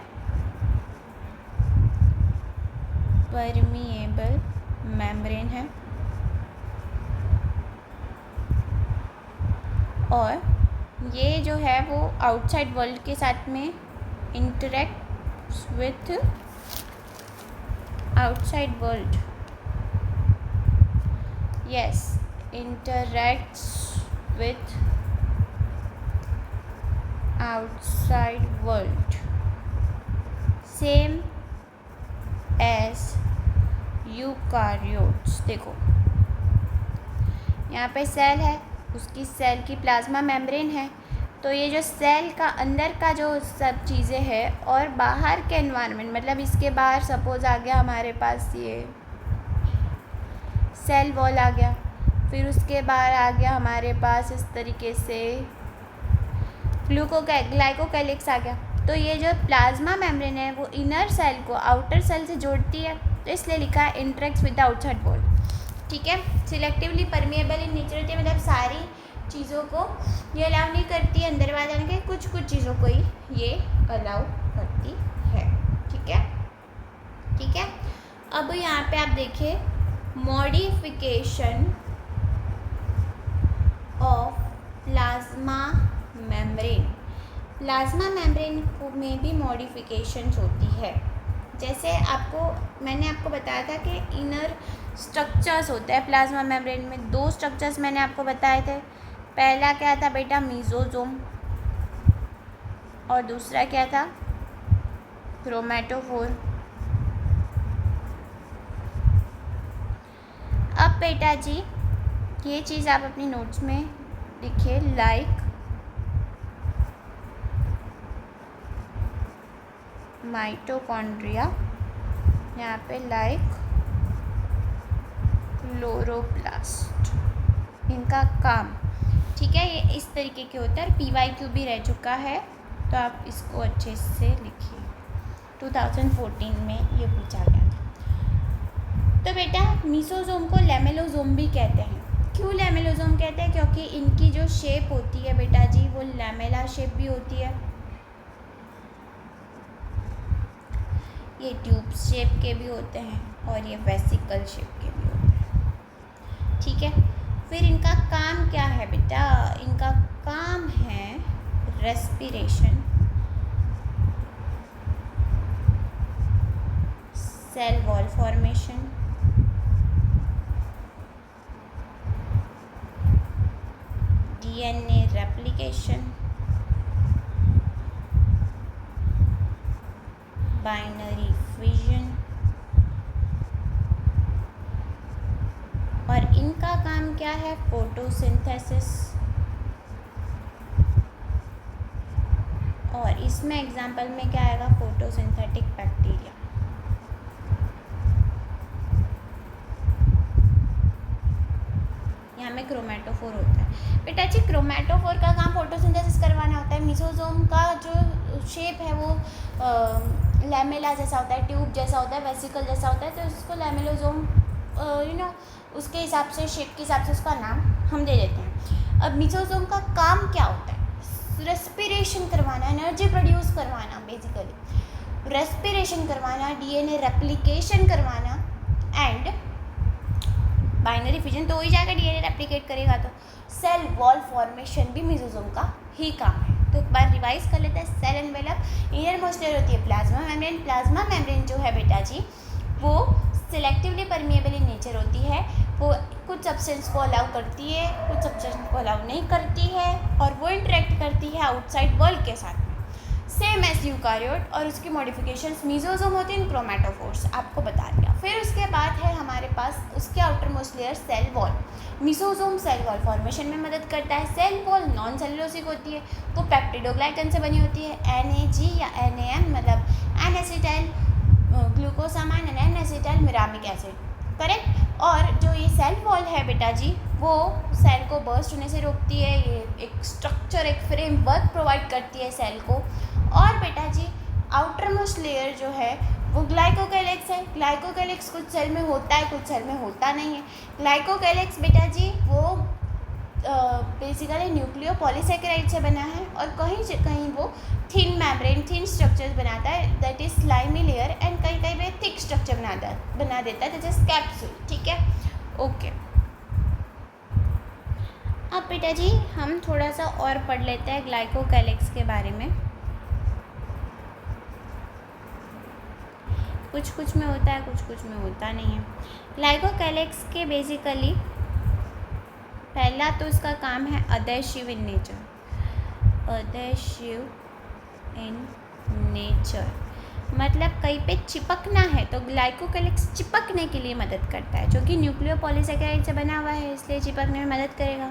परमिएबल मेम्ब्रेन है, और ये जो है वो आउटसाइड वर्ल्ड के साथ में interact with outside world, yes, interacts with outside world same as eukaryotes. देखो यहाँ पे सेल है, उसकी सेल की प्लाज्मा मेम्ब्रेन है, तो ये जो सेल का अंदर का जो सब चीज़ें हैं और बाहर के एनवायरनमेंट, मतलब इसके बाहर सपोज आ गया हमारे पास ये सेल वॉल आ गया, फिर उसके बाहर आ गया हमारे पास इस तरीके से ग्लाइकोकैलिक्स आ गया। तो ये जो प्लाज्मा मेम्ब्रेन है वो इनर सेल को आउटर सेल से जोड़ती है, तो इसलिए लिखा है इंटरेक्ट्स विद आउटसाइड वर्ल्ड। ठीक है, सिलेक्टिवली परमिएबल इन नेचर होती है, मतलब सारी चीज़ों को ये अलाउ नहीं करती है अंदर बाहर जाने के, कुछ कुछ चीज़ों को ही ये अलाउ करती है। ठीक है, ठीक है। अब यहाँ पे आप देखिए modification of plasma membrane. Plasma membrane में भी मॉडिफिकेशंस होती है, जैसे मैंने आपको बताया था कि इनर स्ट्रक्चर्स होते हैं प्लाज्मा मेम्ब्रेन में। दो स्ट्रक्चर्स मैंने आपको बताए थे, पहला क्या था बेटा? मीजोजोम, और दूसरा क्या था? क्रोमेटोफोर। अब बेटा जी ये चीज़ आप अपनी नोट्स में लिखिए, लाइक माइटोकॉन्ड्रिया, यहाँ पे लाइक क्लोरोप्लास्ट, इनका काम। ठीक है, ये इस तरीके के होता है, PYQ भी रह चुका है, तो आप इसको अच्छे से लिखिए। 2014 में ये पूछा गया था। तो बेटा मीसोजोम को लैमेलोजोम भी कहते हैं। क्यों लैमेलोजोम कहते हैं? क्योंकि इनकी जो शेप होती है बेटा जी वो लैमेला शेप भी होती है, ये ट्यूब शेप के भी होते हैं और ये वेसिकल शेप के भी होते हैं। ठीक है, फिर इनका काम क्या है बेटा? इनका काम है respiration, cell wall formation, DNA replication, binary fission, और इनका काम क्या है? फोटोसिंथेसिस। और इसमें एग्जाम्पल में क्या आएगा? Photosynthetic bacteria. यहाँ में क्रोमेटोफोर होता है। बेटा जी क्रोमेटोफोर का काम फोटोसिंथेसिस करवाना होता है। मिसोजोम का जो शेप है वो लैमेला जैसा होता है, ट्यूब जैसा होता है, वेसिकल जैसा होता है, तो उसको लैमेलोजोम उसके हिसाब से, शेप के हिसाब से उसका नाम हम दे देते हैं। अब मिसोजोम का काम क्या होता है? रेस्पिरेशन करवाना, एनर्जी प्रोड्यूस करवाना, बेसिकली रेस्पिरेशन करवाना, डीएनए रेप्लिकेशन करवाना एंड बाइनरी फिजन तो हो ही जाएगा, डीएनए रेप्लिकेट करेगा तो सेल वॉल फॉर्मेशन भी मिसोजोम का ही काम है। तो एक बार रिवाइज कर लेते हैं। Cell envelope, inner most layer होती है प्लाज्मा मेम्ब्रेन। प्लाज्मा मेम्ब्रेन जो है बेटा जी वो सिलेक्टिवली परमिएबल इन नेचर होती है। वो कुछ सब्सटेंस को अलाउ करती है, कुछ सब्सटेंस को अलाउ नहीं करती है, और वो इंटरेक्ट करती है आउटसाइड वर्ल्ड के साथ में, सेम एज यूकारियोट। और उसकी मॉडिफिकेशंस मिसोजोम होती हैं, क्रोमेटोफोर्स आपको बता दिया। फिर उसके बाद है हमारे पास उसके outermost layer cell wall. Mesosome cell wall formation में मदद करता है। सेल वॉल नॉन सेलुलोसिक होती है, वो पेप्टिडोग्लाइकन से बनी होती है, NAG या NAM मतलब N acetyl glucosamine and N acetyl muramic acid, correct. और जो ये सेल वॉल है बेटा जी वो सेल को बर्स्ट होने से रोकती है। ये एक स्ट्रक्चर, एक फ्रेमवर्क प्रोवाइड करती है सेल को। और बेटा जी आउटर मोस्ट लेयर जो है वो ग्लाइकोकैलिक्स है। ग्लाइकोकैलिक्स कुछ सेल में होता है, कुछ सेल में होता नहीं है। ग्लाइकोकैलिक्स बेटा जी वो बेसिकली न्यूक्लियोपॉलीसेकेराइड से बना है, और कहीं से कहीं वो थिन मेम्ब्रेन, थिन स्ट्रक्चर्स बनाता है, that is slimy layer, and कहीं कहीं पे थिक स्ट्रक्चर बना देता है, दैट इज कैप्सूल। ठीक है, ओके। अब बेटा जी हम थोड़ा सा और पढ़ लेते हैं ग्लाइकोकैलिक्स के बारे में। कुछ कुछ में होता है, कुछ कुछ में होता नहीं है। ग्लाइकोकैलिक्स के बेसिकली पहला तो इसका काम है adhesive in nature. Adhesive in nature मतलब कहीं पे चिपकना है तो ग्लाइकोकैलिक्स चिपकने के लिए मदद करता है, जो कि न्यूक्लियोपॉलीसेकेराइड से बना हुआ है, इसलिए चिपकने में मदद करेगा।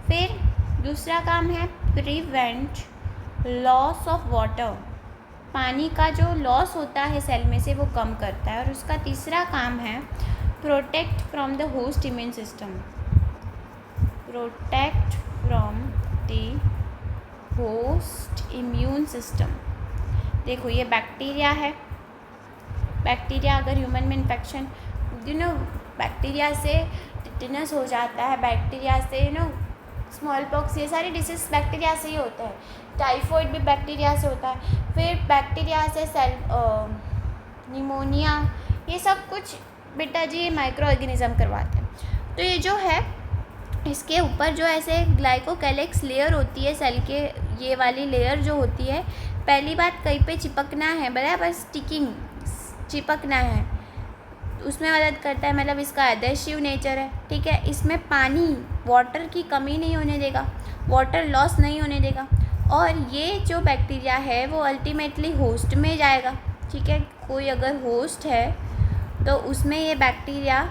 फिर दूसरा काम है प्रिवेंट लॉस ऑफ वाटर। पानी का जो लॉस होता है सेल में से वो कम करता है। और उसका तीसरा काम है protect from the host immune system. Protect from the host immune system. देखो ये बैक्टीरिया है। बैक्टीरिया अगर ह्यूमन में इन्फेक्शन बैक्टीरिया से टिटनस हो जाता है, बैक्टीरिया से स्मॉल पॉक्स, ये सारी डिसीज बैक्टीरिया से ही होते हैं। टाइफॉइड भी बैक्टीरिया से होता है। फिर बैक्टीरिया से सेल निमोनिया, ये सब कुछ बेटा जी माइक्रो ऑर्गेनिज्म करवाते हैं। तो ये जो है इसके ऊपर जो ऐसे ग्लाइकोकैलिक्स लेयर होती है सेल के, ये वाली लेयर जो होती है, पहली बात कहीं पे चिपकना है, बराबर स्टिकिंग, चिपकना है, उसमें मदद करता है, मतलब इसका एडेसिव नेचर है। ठीक है, इसमें पानी, वाटर की कमी नहीं होने देगा, वाटर लॉस नहीं होने देगा। और ये जो बैक्टीरिया है वो अल्टीमेटली होस्ट में जाएगा। ठीक है, कोई अगर होस्ट है तो उसमें ये बैक्टीरिया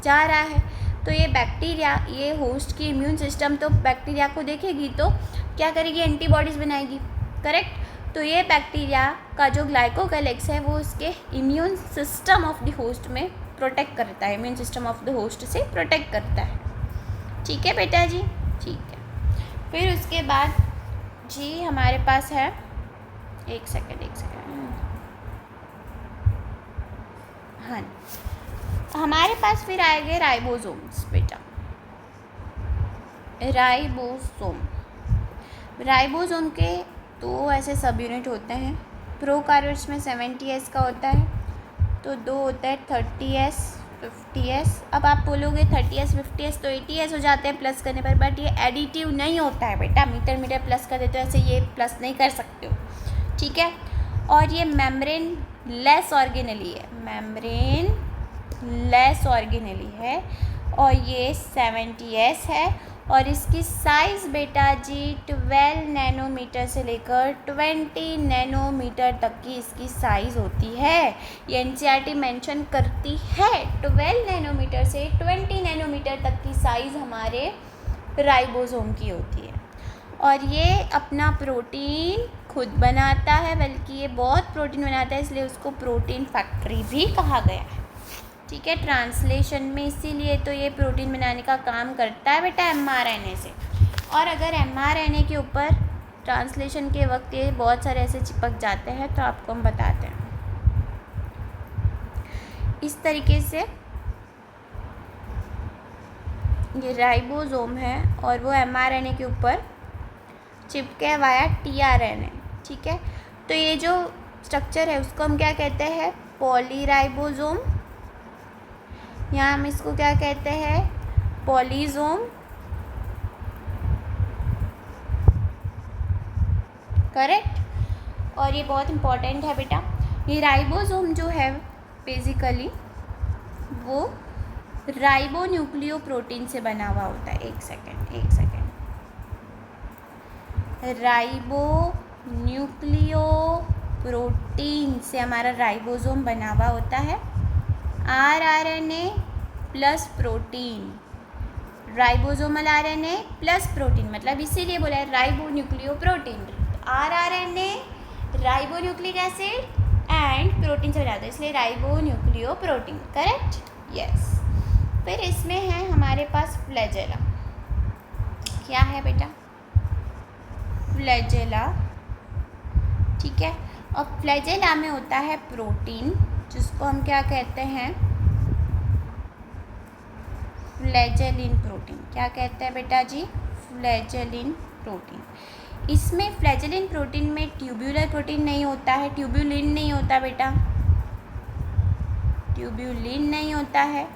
जा रहा है, तो ये बैक्टीरिया, ये होस्ट की इम्यून सिस्टम तो बैक्टीरिया को देखेगी तो क्या करेगी? एंटीबॉडीज़ बनाएगी, करेक्ट। तो ये बैक्टीरिया का जो ग्लाइकोकैलिक्स है वो उसके immune system of the host में प्रोटेक्ट करता है, immune system of the host से प्रोटेक्ट करता है। ठीक है बेटा जी, ठीक है। फिर उसके बाद जी हमारे पास है, एक सेकेंड हाँ, हमारे पास फिर आएंगे राइबोसोम्स बेटा। राइबोसोम के तो ऐसे सब यूनिट होते हैं। प्रोकार्योट्स में 70S का होता है, तो 2 होता है 30S 50S। अब आप बोलोगे 30S 50S तो 80S हो जाते हैं प्लस करने पर, बट ये एडिटिव नहीं होता है बेटा। मीटर प्लस कर देते हो, ऐसे ये प्लस नहीं कर सकते हो। ठीक है, और ये मेम्ब्रेन लेस ऑर्गेनेली है, मेम्ब्रेन लेस ऑर्गेनेली है, और ये 70s है, और इसकी साइज़ बेटा जी 12 नैनोमीटर से लेकर 20 नैनोमीटर तक की इसकी साइज़ होती है। ये एनसीईआरटी मेंशन करती है 12 नैनोमीटर से 20 नैनोमीटर तक की साइज़ हमारे राइबोसोम की होती है, और ये अपना प्रोटीन खुद बनाता है, बल्कि ये बहुत प्रोटीन बनाता है, इसलिए उसको प्रोटीन फैक्ट्री भी कहा गया है। ठीक है, ट्रांसलेशन में इसीलिए तो ये प्रोटीन बनाने का काम करता है बेटा mRNA से। और अगर mRNA के ऊपर ट्रांसलेशन के वक्त ये बहुत सारे ऐसे चिपक जाते हैं तो आपको हम बताते हैं। इस तरीके से ये राइबोसोम है और वो mRNA के ऊपर चिपके वाया tRNA। ठीक है, तो ये जो स्ट्रक्चर है उसको हम क्या कहते हैं, पॉलीराइबोसोम, यहाँ हम इसको क्या कहते हैं, पॉलीसोम। करेक्ट। और ये बहुत इम्पॉर्टेंट है बेटा, ये राइबोसोम जो है बेसिकली वो राइबोन्यूक्लियोप्रोटीन से बना हुआ होता है। एक सेकेंड, राइबोन्यूक्लियोप्रोटीन से हमारा राइबोसोम बना हुआ होता है। RNA plus protein, ribosomal RNA plus protein, मतलब इसीलिए बोला है ribonucleoprotein. RNA ribonucleic acid and protein से बनाते हैं, इसलिए राइबोन्यूक्लियोप्रोटीन। Correct, yes. फिर इसमें है हमारे पास फ्लैजेला। क्या है बेटा, फ्लैजेला। ठीक है, और फ्लैजेला में होता है प्रोटीन, जिसको हम क्या कहते हैं, फ्लैजेलिन प्रोटीन। क्या कहते हैं बेटा जी, फ्लैजेलिन प्रोटीन। इसमें फ्लैजेलिन प्रोटीन में ट्यूब्यूलर प्रोटीन नहीं होता है, ट्यूब्यूलिन नहीं होता बेटा, ट्यूब्यूलिन नहीं होता है।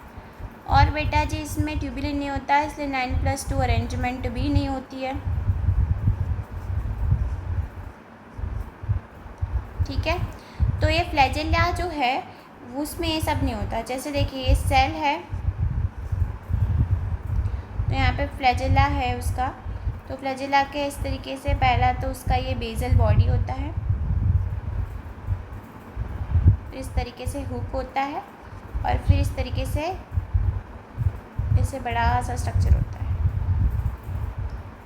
और बेटा जी इसमें ट्यूब्यूलिन नहीं होता है, इसलिए 9+2 अरेंजमेंट भी नहीं होती है। ठीक है, तो ये फ्लैजेला जो है उसमें ये सब नहीं होता। जैसे देखिए ये सेल है, तो यहाँ पे फ्लैजेला है उसका, तो फ्लैजेला के इस तरीके से पहला तो उसका ये बेसल बॉडी होता है, फिर इस तरीके से हुक होता है, और फिर इस तरीके से ऐसे बड़ा सा स्ट्रक्चर होता है,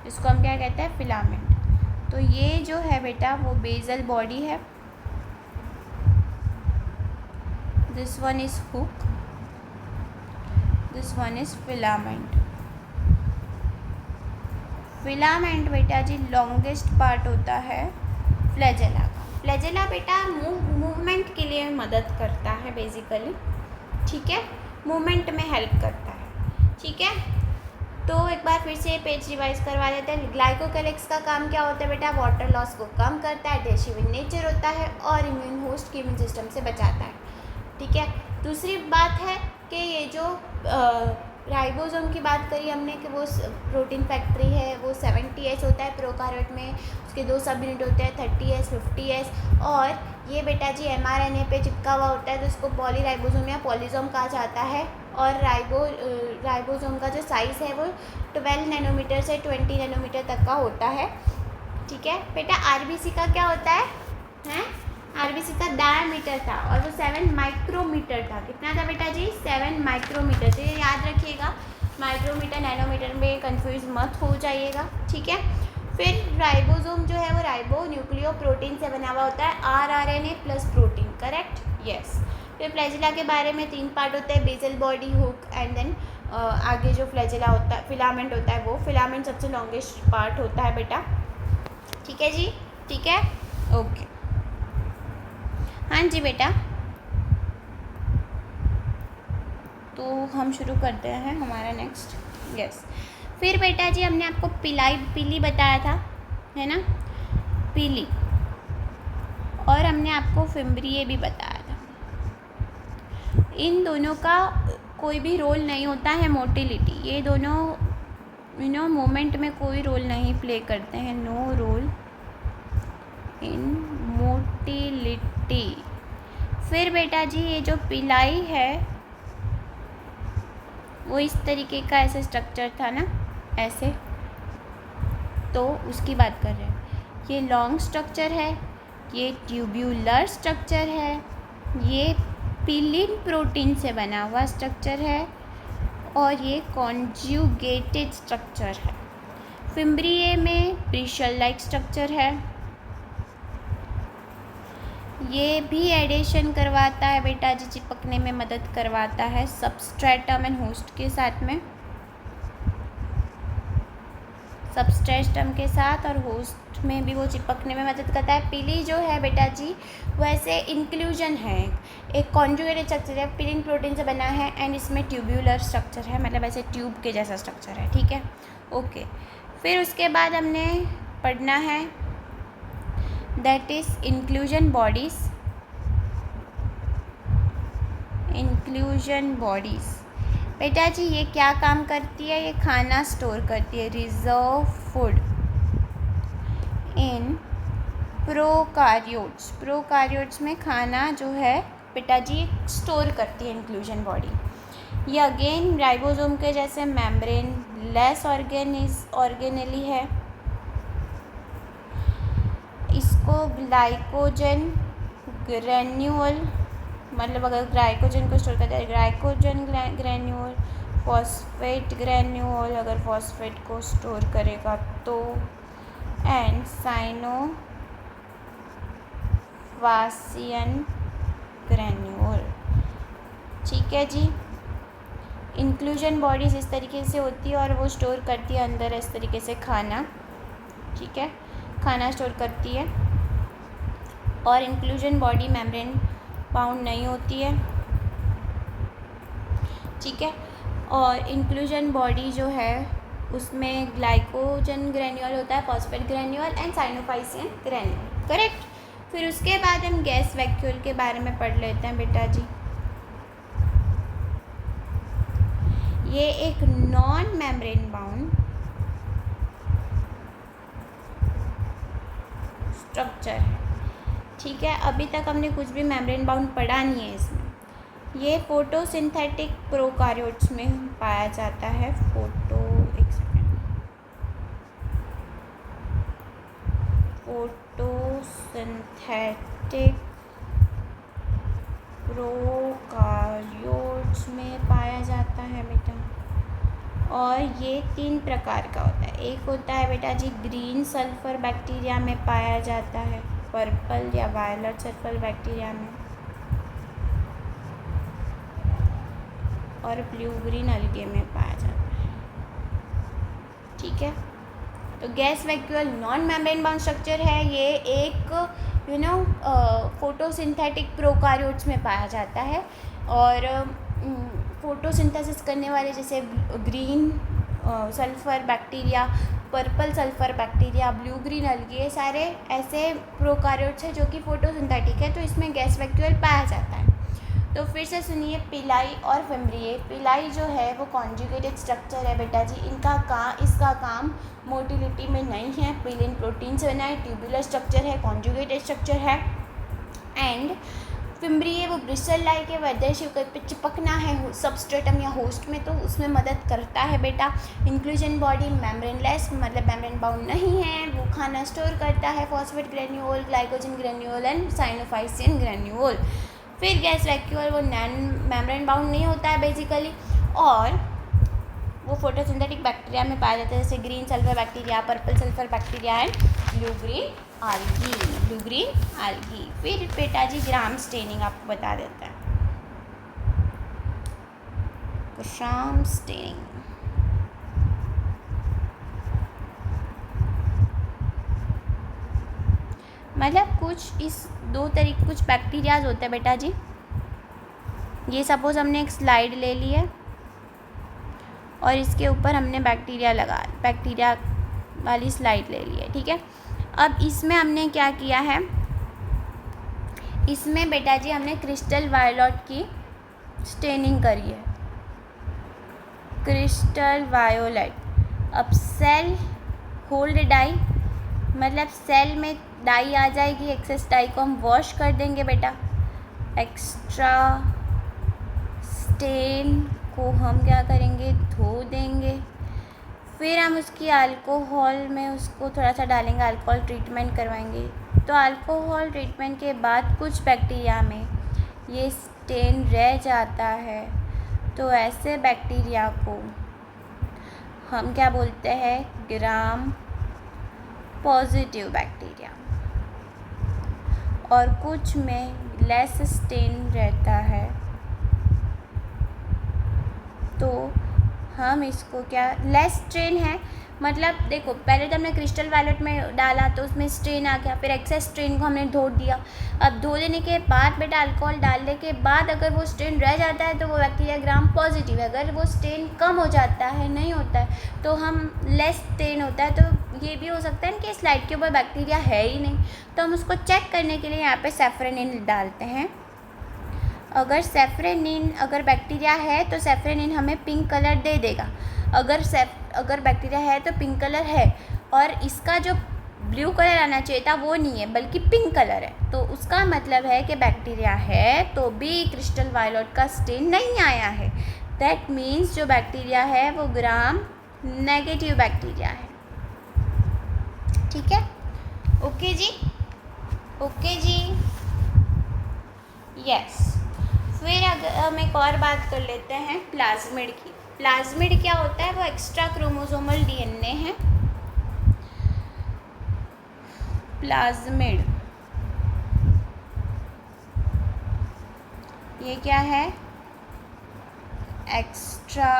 इसको हम क्या कहते हैं, फिलामेंट। तो ये जो है बेटा वो बेसल बॉडी है, this one is hook, this one is filament. Filament बेटा जी लॉन्गेस्ट पार्ट होता है फ्लैजेला का। फ्लैजेला बेटा मूवमेंट के लिए मदद करता है बेसिकली। ठीक है, मूवमेंट में हेल्प करता है। ठीक है, तो एक बार फिर से पेज रिवाइज करवा देते हैं। ग्लाइकोकैलिक्स का काम क्या होता है बेटा, वाटर लॉस को कम करता है, एडहेसिव इन नेचर होता है, और इम्यून होस्ट के इम्यून सिस्टम से बचाता है। ठीक है, दूसरी बात है कि ये जो राइबोसोम की बात करी हमने कि वो प्रोटीन फैक्ट्री है, वो 70S होता है प्रोकार्योट में, उसके 2 सब यूनिट होते हैं 30S 50S, और ये बेटा जी mRNA पे चिपका हुआ होता है, तो इसको पॉलीराइबोसोम या पॉलीसोम कहा जाता है। और राइबोसोम का जो साइज़ है वो 12 नैनोमीटर से 20 नैनोमीटर तक का होता है। ठीक है बेटा, RBC का क्या होता है RBC का डायमीटर था और वो 7 माइक्रोमीटर था। कितना था बेटा जी, 7 माइक्रोमीटर। तो ये याद रखिएगा, माइक्रोमीटर नैनोमीटर में कंफ्यूज मत हो जाइएगा। ठीक है, फिर राइबोसोम जो है वो राइबोन्यूक्लियोप्रोटीन से बना हुआ होता है, RNA plus protein. Correct, yes. फिर फ्लैजेला के बारे में 3 पार्ट होते हैं, basal body, hook, and then आगे जो फ्लैजेला होता है, फिलामेंट होता है, वो फिलामेंट सबसे लॉन्गेस्ट पार्ट होता है बेटा। ठीक है जी, ठीक है, ओके। हाँ जी बेटा, तो हम शुरू करते हैं हमारा नेक्स्ट। यस, फिर बेटा जी हमने आपको पीली बताया था, है ना, पीली, और हमने आपको फिम्ब्रिये भी बताया था। इन दोनों का कोई भी रोल नहीं होता है मोटिलिटी, ये दोनों मूवमेंट में कोई रोल नहीं प्ले करते हैं, नो रोल इन मोटिलिटी। फिर बेटा जी ये जो पिलाई है वो इस तरीके का ऐसे स्ट्रक्चर था ना, ऐसे, तो उसकी बात कर रहे हैं। ये लॉन्ग स्ट्रक्चर है, ये ट्यूब्यूलर स्ट्रक्चर है, ये पिलिन प्रोटीन से बना हुआ स्ट्रक्चर है, और ये कॉन्जुगेटेड स्ट्रक्चर है। फिम्ब्रिये में ब्रिशल लाइक स्ट्रक्चर है, ये भी एडेशन करवाता है बेटा जी, चिपकने में मदद करवाता है सबस्ट्रेटम एंड होस्ट के साथ में, सबस्ट्रेटम के साथ और होस्ट में भी वो चिपकने में मदद करता है। पिली जो है बेटा जी वैसे इंक्लूजन है, एक कॉन्जुगेटेड स्ट्रक्चर है, पिलिन प्रोटीन से बना है, एंड इसमें ट्यूब्यूलर स्ट्रक्चर है, मतलब ऐसे ट्यूब के जैसा स्ट्रक्चर है, ठीक है, ओके। फिर उसके बाद हमने पढ़ना है that is inclusion bodies. Inclusion bodies बेटा जी ये क्या काम करती है, ये खाना स्टोर करती है, reserve food in prokaryotes. Prokaryotes में खाना जो है बेटा जी स्टोर करती है इंक्लूजन बॉडी। ये अगेन राइबोसोम के जैसे मेम्ब्रेन लेस ऑर्गेनेली है। इसको ग्लाइकोजन ग्रेन्यूल, मतलब अगर ग्लाइकोजन को स्टोर करता है ग्लाइकोजन ग्रेन्यूल, फॉस्फेट ग्रेन्यूल अगर फॉस्फेट को स्टोर करेगा तो, एंड साइनोफासियन ग्रेन्यूल, ठीक है जी। इंक्लूजन बॉडीज इस तरीके से होती है और वो स्टोर करती है अंदर इस तरीके से खाना, ठीक है, खाना स्टोर करती है। और इंक्लूजन बॉडी मेम्ब्रेन बाउंड नहीं होती है, ठीक है। और इंक्लूजन बॉडी जो है उसमें ग्लाइकोजन ग्रेन्यूल होता है, phosphate granule and cyanophycean granule, correct. फिर उसके बाद हम गैस वैक्यूल के बारे में पढ़ लेते हैं बेटा जी। ये एक नॉन मेम्ब्रेन बाउंड स्ट्रक्चर है, ठीक है। अभी तक हमने कुछ भी मेम्ब्रेन बाउंड पढ़ा नहीं है इसमें। ये फोटोसिंथेटिक प्रोकार्योट्स में पाया जाता है। फोटोसिंथेटिक प्रोकार्योट्स में पाया जाता है बेटा, और ये 3 प्रकार का होता है। एक होता है बेटा जी ग्रीन सल्फर बैक्टीरिया में पाया जाता है, पर्पल या वायलेट सल्फर बैक्टीरिया में, और ब्लू ग्रीन अलगे में पाया जाता है, ठीक है। तो gas vacuole non membrane bound structure है। ये एक फोटोसिंथेटिक प्रोकार्योट्स में पाया जाता है, और फोटोसिंथेसिस करने वाले जैसे green sulphur bacteria, purple sulphur bacteria, blue green अलगे, ये सारे ऐसे प्रोकार्योट्स हैं जो कि फोटोसिंथेटिक है, तो इसमें गैस वैक्यूल पाया जाता है। तो फिर से सुनिए, पिलाई और फिम्ब्रिये। पिलाई जो है वो कॉन्जुगेटेड स्ट्रक्चर है बेटा जी, इसका काम मोटिलिटी में नहीं है, पिलिन प्रोटीन से बना है, ट्यूबुलर स्ट्रक्चर है, कॉन्जुगेटेड स्ट्रक्चर है। एंड फिम्ब्रिये वो ब्रिस्टल लाइक है, वैदेशिक पे चिपकना है सबस्ट्रेटम या होस्ट में, तो उसमें मदद करता है बेटा। इंक्लूजन बॉडी मेम्ब्रेनलेस, मतलब मेम्ब्रेन बाउंड नहीं है, वो खाना स्टोर करता है, phosphate granule, glycogen granule and cyanophycean granule. फिर गैस वैक्यूल वो नॉन मेम्ब्रेन बाउंड नहीं होता है बेसिकली, और वो फोटोसिंथेटिक बैक्टीरिया में पाया जाता है, जैसे green sulphur bacteria, purple sulphur bacteria and blue green algae. फिर बेटा जी ग्राम स्टेनिंग आपको बता देता है। ग्राम स्टेनिंग मतलब कुछ बैक्टीरियाज होते हैं बेटा जी। ये सपोज हमने एक स्लाइड ले ली है और इसके ऊपर हमने बैक्टीरिया वाली स्लाइड ले ली है, ठीक है। अब इसमें हमने क्या किया है, इसमें बेटा जी हमने क्रिस्टल वायोलेट की स्टेनिंग करी है, क्रिस्टल वायोलेट। अब सेल होल्ड डाई, मतलब सेल में डाई आ जाएगी, एक्सेस डाई को हम वॉश कर देंगे बेटा, एक्स्ट्रा स्टेन को हम क्या करेंगे, धो देंगे। फिर हम उसकी अल्कोहल में उसको थोड़ा सा डालेंगे, अल्कोहल ट्रीटमेंट करवाएंगे। तो अल्कोहल ट्रीटमेंट के बाद कुछ बैक्टीरिया में ये स्टेन रह जाता है, तो ऐसे बैक्टीरिया को हम क्या बोलते हैं, ग्राम पॉजिटिव बैक्टीरिया। और कुछ में लेस स्टेन रहता है, तो हम इसको क्या, लेस स्ट्रेन है मतलब देखो, पहले तो हमने क्रिस्टल वायलेट में डाला तो उसमें स्ट्रेन आ गया, फिर एक्सेस स्ट्रेन को हमने धो दिया। अब धो देने के बाद बेटा अल्कोहल डालने के बाद अगर वो स्ट्रेन रह जाता है तो वो बैक्टीरिया ग्राम पॉजिटिव है। अगर वो स्ट्रेन कम हो जाता है, नहीं होता है, तो हम लेस स्ट्रेन होता है। तो ये भी हो सकता है कि स्लाइड के ऊपर बैक्टीरिया है ही नहीं, तो हम उसको चेक करने के लिए यहाँ पे सैफरनिन डालते हैं। अगर सैफरनिन, अगर बैक्टीरिया है तो सैफरनिन हमें पिंक कलर दे देगा। अगर बैक्टीरिया है तो पिंक कलर है, और इसका जो ब्लू कलर आना चाहिए था वो नहीं है बल्कि पिंक कलर है, तो उसका मतलब है कि बैक्टीरिया है तो भी क्रिस्टल वायलेट का स्टेन नहीं आया है। दैट मीन्स जो बैक्टीरिया है वो ग्राम नेगेटिव बैक्टीरिया है। ठीक है, ओके जी, ओके जी, यस। फिर अगर हम एक और बात कर लेते हैं प्लाज्मिड की। प्लाज्मिड क्या होता है, वो एक्स्ट्रा क्रोमोसोमल डीएनए है। प्लाज्मिड ये क्या है, एक्स्ट्रा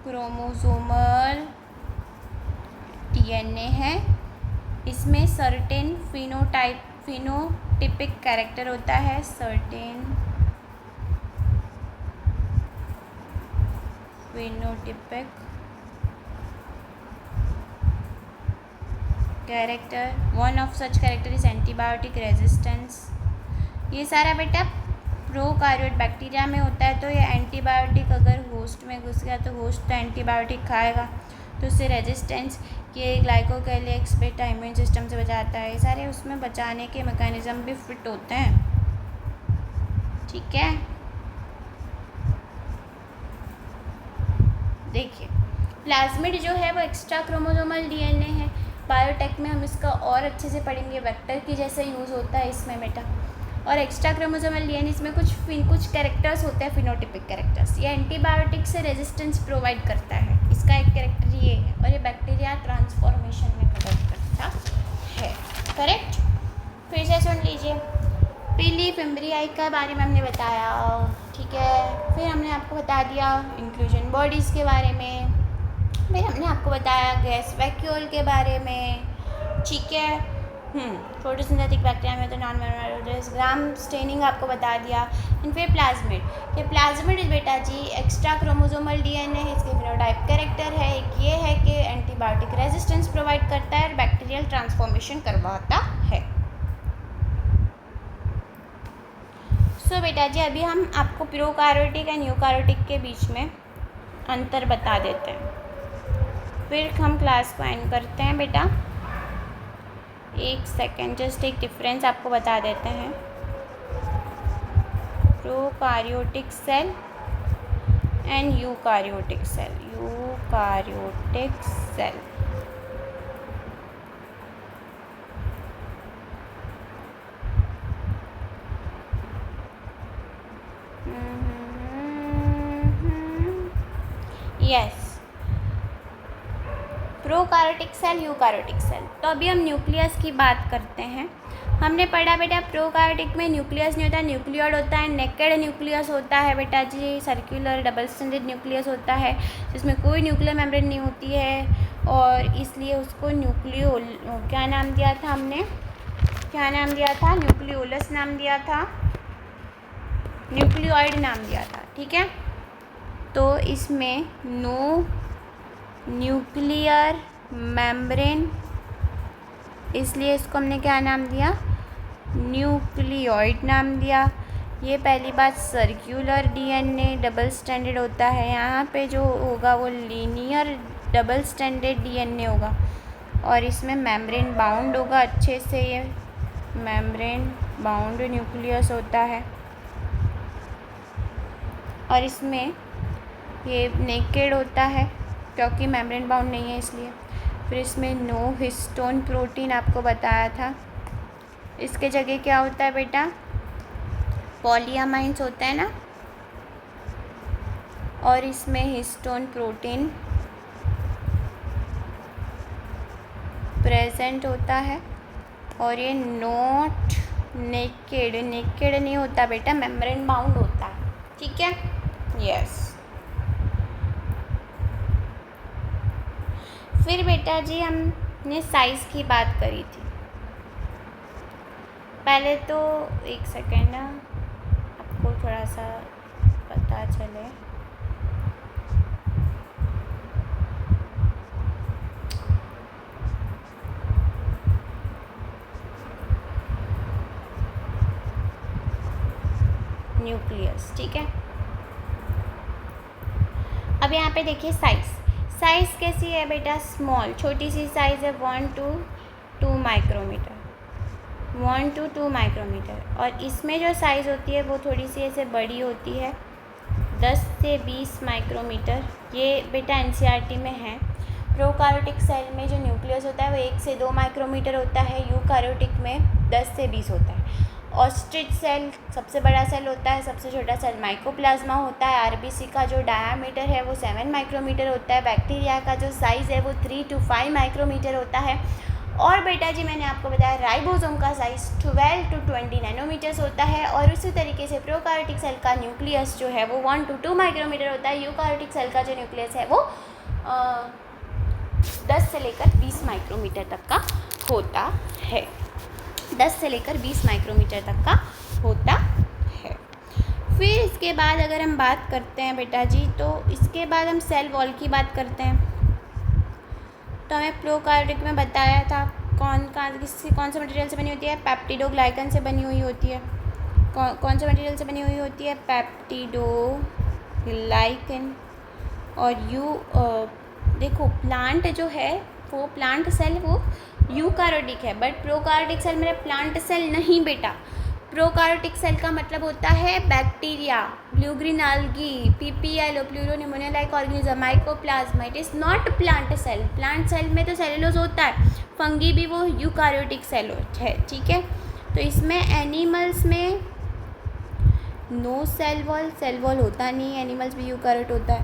क्रोमोसोमल डीएनए है। इसमें सर्टेन फिनोटिपिक कैरेक्टर होता है, certain phenotypic character. One of such character is antibiotic resistance. ये सारा बेटा प्रोकार्योट बैक्टीरिया में होता है, तो ये एंटीबायोटिक अगर होस्ट में घुस गया तो होस्ट तो एंटीबायोटिक खाएगा, तो उससे रेजिस्टेंस, ये ग्लाइकोकैलिक्स बेटा इम्यून सिस्टम से बचाता है। ये सारे उसमें बचाने के मैकेनिज्म भी फिट होते हैं। ठीक है, देखिए प्लाज्मिड जो है वो एक्स्ट्रा क्रोमोसोमल डीएनए है। बायोटेक में हम इसका और अच्छे से पढ़ेंगे, वेक्टर की जैसे यूज़ होता है इसमें बेटा। और एक्स्ट्रा क्रोमोसोमल डीएनए इसमें कुछ कैरेक्टर्स होते हैं, फिनोटिपिक कैरेक्टर्स। ये एंटीबायोटिक से रेजिस्टेंस प्रोवाइड करता है, इसका एक कैरेक्टर ये है, और ये बैक्टीरिया ट्रांसफॉर्मेशन में मदद करता है। करेक्ट, फिर से सुन लीजिए। पीली फिम्ब्रियाई के बारे में हमने बताया, ठीक है। फिर हमने आपको बता दिया इंक्लूजन बॉडीज़ के बारे में, फिर हमने आपको बताया गैस वैक्यूल के बारे में, ठीक है। फोटोसिंथेटिक बैक्टीरिया में तो नॉन मेमोरेबल ग्राम स्टेनिंग आपको बता दिया। एंड फिर प्लाज्मिड, ये प्लाज्मिड बेटा जी एक्स्ट्रा क्रोमोसोमल डीएनए है, इसके फिनोटाइप कैरेक्टर है। एक ये है कि एंटीबायोटिक रेजिस्टेंस प्रोवाइड करता है और बैक्टीरियल ट्रांसफॉर्मेशन करवाता है। सो बेटा जी अभी हम आपको प्रोकार्योटिक एंड यूकार्योटिक के बीच में अंतर बता देते हैं, फिर हम क्लास को एंड करते हैं बेटा। एक सेकेंड, जस्ट एक डिफरेंस आपको बता देते हैं। Prokaryotic cell and eukaryotic cell. Eukaryotic cell yes, prokaryotic cell, eukaryotic cell. तो अभी हम न्यूक्लियस की बात करते हैं। हमने पढ़ा बेटा प्रोकार्योटिक में न्यूक्लियस नहीं होता, न्यूक्लियोइड होता है। नेकेड न्यूक्लियस होता है बेटा जी, सर्कुलर डबल स्टैंडर्ड न्यूक्लियस होता है जिसमें कोई न्यूक्लियर मेम्ब्रेन नहीं होती है, और इसलिए उसको क्या नाम दिया था हमने, क्या नाम दिया था, न्यूक्लियोलस नाम दिया था, न्यूक्लियोइड नाम दिया था। ठीक है, तो इसमें नो न्यूक्लियर मेम्ब्रेन, इसलिए इसको हमने क्या नाम दिया, न्यूक्लियोइड नाम दिया। ये पहली बात, सर्कुलर डीएनए डबल स्टैंडर्ड होता है, यहाँ पे जो होगा वो लीनियर डबल स्टैंडर्ड डीएनए होगा, और इसमें मेम्ब्रेन बाउंड होगा अच्छे से, ये मेम्ब्रेन बाउंड न्यूक्लियस होता है, और इसमें ये नेकेड होता है क्योंकि मेम्ब्रेन बाउंड नहीं है इसलिए। फिर इसमें नो हिस्टोन प्रोटीन आपको बताया था, इसके जगह क्या होता है बेटा, पॉलीअमाइंस होता है ना, और इसमें हिस्टोन प्रोटीन प्रेजेंट होता है, और ये नॉट नेकेड नहीं होता बेटा, मेम्ब्रेन बाउंड होता है, ठीक है, यस। फिर बेटा जी हमने साइज़ की बात करी थी, पहले तो एक सेकेंड ना, आपको थोड़ा सा पता चले। न्यूक्लियस, ठीक है। अब यहाँ पे देखिए साइज़ कैसी है बेटा, स्मॉल, छोटी सी साइज़ है 1 to 2 माइक्रोमीटर, 1 to 2 माइक्रोमीटर। और इसमें जो साइज़ होती है वो थोड़ी सी ऐसे बड़ी होती है, 10 से 20 माइक्रोमीटर। ये बेटा एनसीईआरटी में है। प्रोकार्योटिक सेल में जो न्यूक्लियस होता है वो 1 से 2 माइक्रोमीटर होता है, यूकार्योटिक में 10 से 20 होता है। ऑस्ट्रिच सेल सबसे बड़ा सेल होता है, सबसे छोटा सेल माइकोप्लाज्मा होता है। आरबीसी का जो डायामीटर है वो 7 माइक्रोमीटर होता है। बैक्टीरिया का जो साइज़ है वो 3 to 5 माइक्रोमीटर होता है। और बेटा जी मैंने आपको बताया राइबोसोम का साइज़ 12 to 20 नैनोमीटर्स होता है। और उसी तरीके से प्रोकार्योटिक सेल का न्यूक्लियस जो है वो 1 to 2 माइक्रोमीटर होता है। यूकार्योटिक सेल का जो न्यूक्लियस है वो 10 से लेकर 20 माइक्रोमीटर तक का होता है, 10 से लेकर 20 माइक्रोमीटर तक का होता है। फिर इसके बाद अगर हम बात करते हैं बेटा जी, तो इसके बाद हम सेल वॉल की बात करते हैं। तो हमें प्रोकार्योटिक में बताया था कौन से मटेरियल से बनी होती है, पेप्टिडोग्लाइकन से बनी हुई होती है। कौन से मटेरियल से बनी हुई होती है, पेप्टिडोग्लाइकन। और देखो प्लांट जो है वो प्लांट सेल वो यूकार्योटिक है, बट प्रोकार्योटिक सेल मेरा प्लांट सेल नहीं बेटा। प्रोकार्योटिक सेल का मतलब होता है bacteria, blue green algae, PPL, pleuropneumonia like organism, mycoplasma. It is not plant cell. Plant cell में तो सेलुलोज होता है, फंगी भी वो यूकार्योटिक सेल है, ठीक है। तो इसमें एनिमल्स में नो सेल वॉल होता नहीं है, एनिमल्स भी यूकार्योट होता है।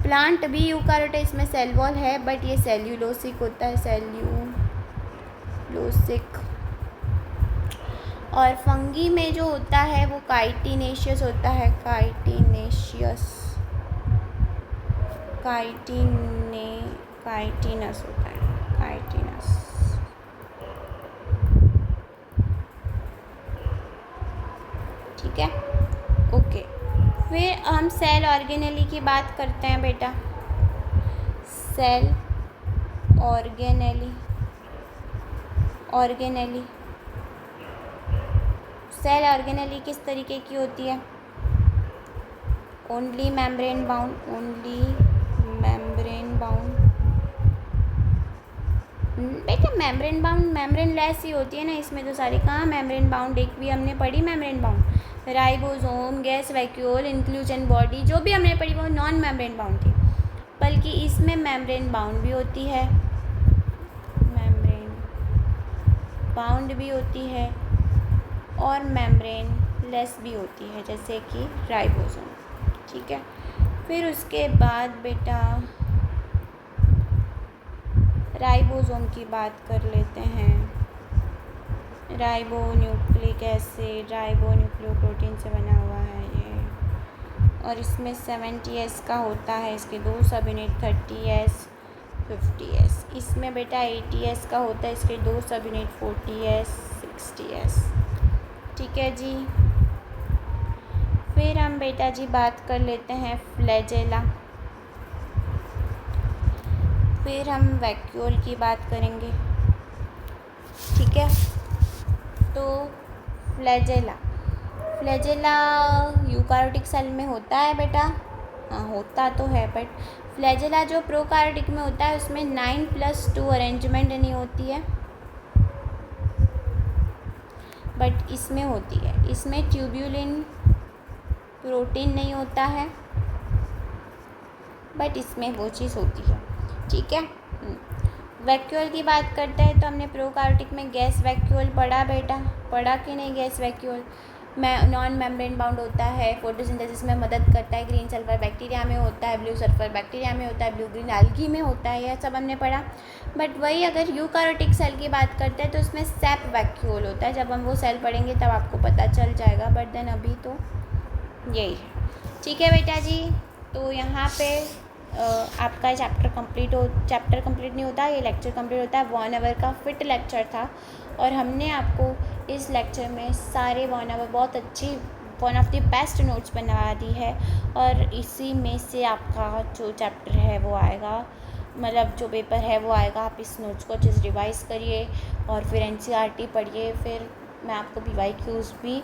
प्लांट भी यूकार्योट है, इसमें सेल वॉल है बट ये सेल्यूलोसिक होता है, सेल्यूलोसिक। और फंगी में जो होता है वो काइटिनेशियस होता है, काइटिनस होता है, काइटिनस। ठीक है, ओके। फिर हम सेल ऑर्गेनेली की बात करते हैं बेटा। सेल ऑर्गेनेली सेल ऑर्गेनेली किस तरीके की होती है, ओनली मेम्ब्रेन बाउंड, बेटा मेम्ब्रेन बाउंड मेम्ब्रेन लेस ही होती है ना, इसमें तो सारी कहाँ मेम्ब्रेन बाउंड, एक भी हमने पढ़ी membrane bound, ribosome, gas vacuole, inclusion body जो भी हमने पढ़ी वो नॉन मेम्ब्रेन बाउंड थी, बल्कि इसमें मेम्ब्रेन बाउंड भी होती है, और मेम्ब्रेन लेस भी होती है जैसे कि राइबोसोम, ठीक है। फिर उसके बाद बेटा राइबोसोम की बात कर लेते हैं। राइबोन्यूक्लिक एसिड, राइबोन्यूक्लियोप्रोटीन से बना हुआ है ये, और इसमें 70S का होता है, इसके 2 सब यूनिट 30S 50S। इसमें बेटा 80S का होता है, इसके 2 सब यूनिट 40S 60S, ठीक है जी। फिर हम बेटा जी बात कर लेते हैं फ्लैजेला। फिर हम वैक्यूल की बात करेंगे, ठीक है। तो फ्लैजेला यूकार्योटिक सेल में होता है बेटा, हाँ होता तो है, बट फ्लैजेला जो प्रोकार्योटिक में होता है उसमें 9+2 अरेंजमेंट नहीं होती है। बट इसमें होती है। इसमें ट्यूब्यूलिन प्रोटीन नहीं होता है, बट इसमें वो चीज़ होती है। ठीक है। वैक्यूल की बात करते हैं तो हमने प्रोकार्योटिक में गैस वैक्यूल पढ़ा बेटा, पढ़ा कि नहीं? Gas vacuole non membrane bound होता है, फोटोसिंथेसिस में मदद करता है, ग्रीन सल्फर बैक्टीरिया में होता है, ब्लू सल्फर बैक्टीरिया में होता है, ब्लू ग्रीन एल्गी में होता है, यह सब हमने पढ़ा। बट वही अगर यूकार्योटिक सेल की बात करते हैं तो उसमें सेप वैक्यूल होता है। जब हम वो सेल पढ़ेंगे तब आपको पता चल जाएगा, बट देन अभी तो यही है। ठीक है बेटा जी, तो यहाँ पे आपका चैप्टर कंप्लीट नहीं होता, ये लेक्चर कंप्लीट होता है। 1 आवर का फिट लेक्चर था और हमने आपको इस लेक्चर में सारे 1 आवर बहुत अच्छी one of the best notes बनवा दी है। और इसी में से आपका जो चैप्टर है वो आएगा, मतलब जो पेपर है वो आएगा। आप इस नोट्स को अच्छे से रिवाइज़ करिए और फिर NCERT पढ़िए। फिर मैं आपको PYQs भी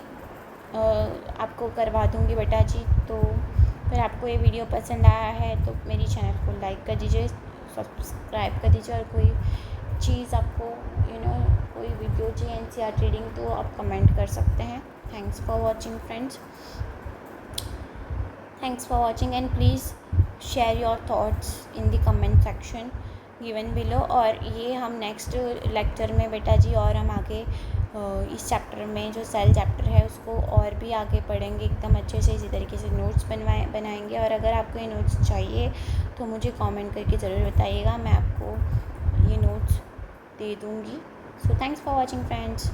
आपको करवा दूँगी बेटा जी। तो अगर आपको ये वीडियो पसंद आया है तो मेरी चैनल को लाइक कर दीजिए, सब्सक्राइब कर दीजिए, और कोई चीज़ आपको कोई वीडियो चाहिए NCERT रीडिंग तो आप कमेंट कर सकते हैं। Thanks for watching friends, thanks for watching and please share your thoughts in the comment section given below. और ये हम नेक्स्ट लेक्चर में बेटा जी और हम आगे इस चैप्टर में जो सेल चैप्टर है उसको और भी आगे पढ़ेंगे एकदम अच्छे से, इसी तरीके से नोट्स बनाएंगे। और अगर आपको ये नोट्स चाहिए तो मुझे कमेंट करके ज़रूर बताइएगा, मैं आपको ये नोट्स दे दूँगी। So thanks for watching friends.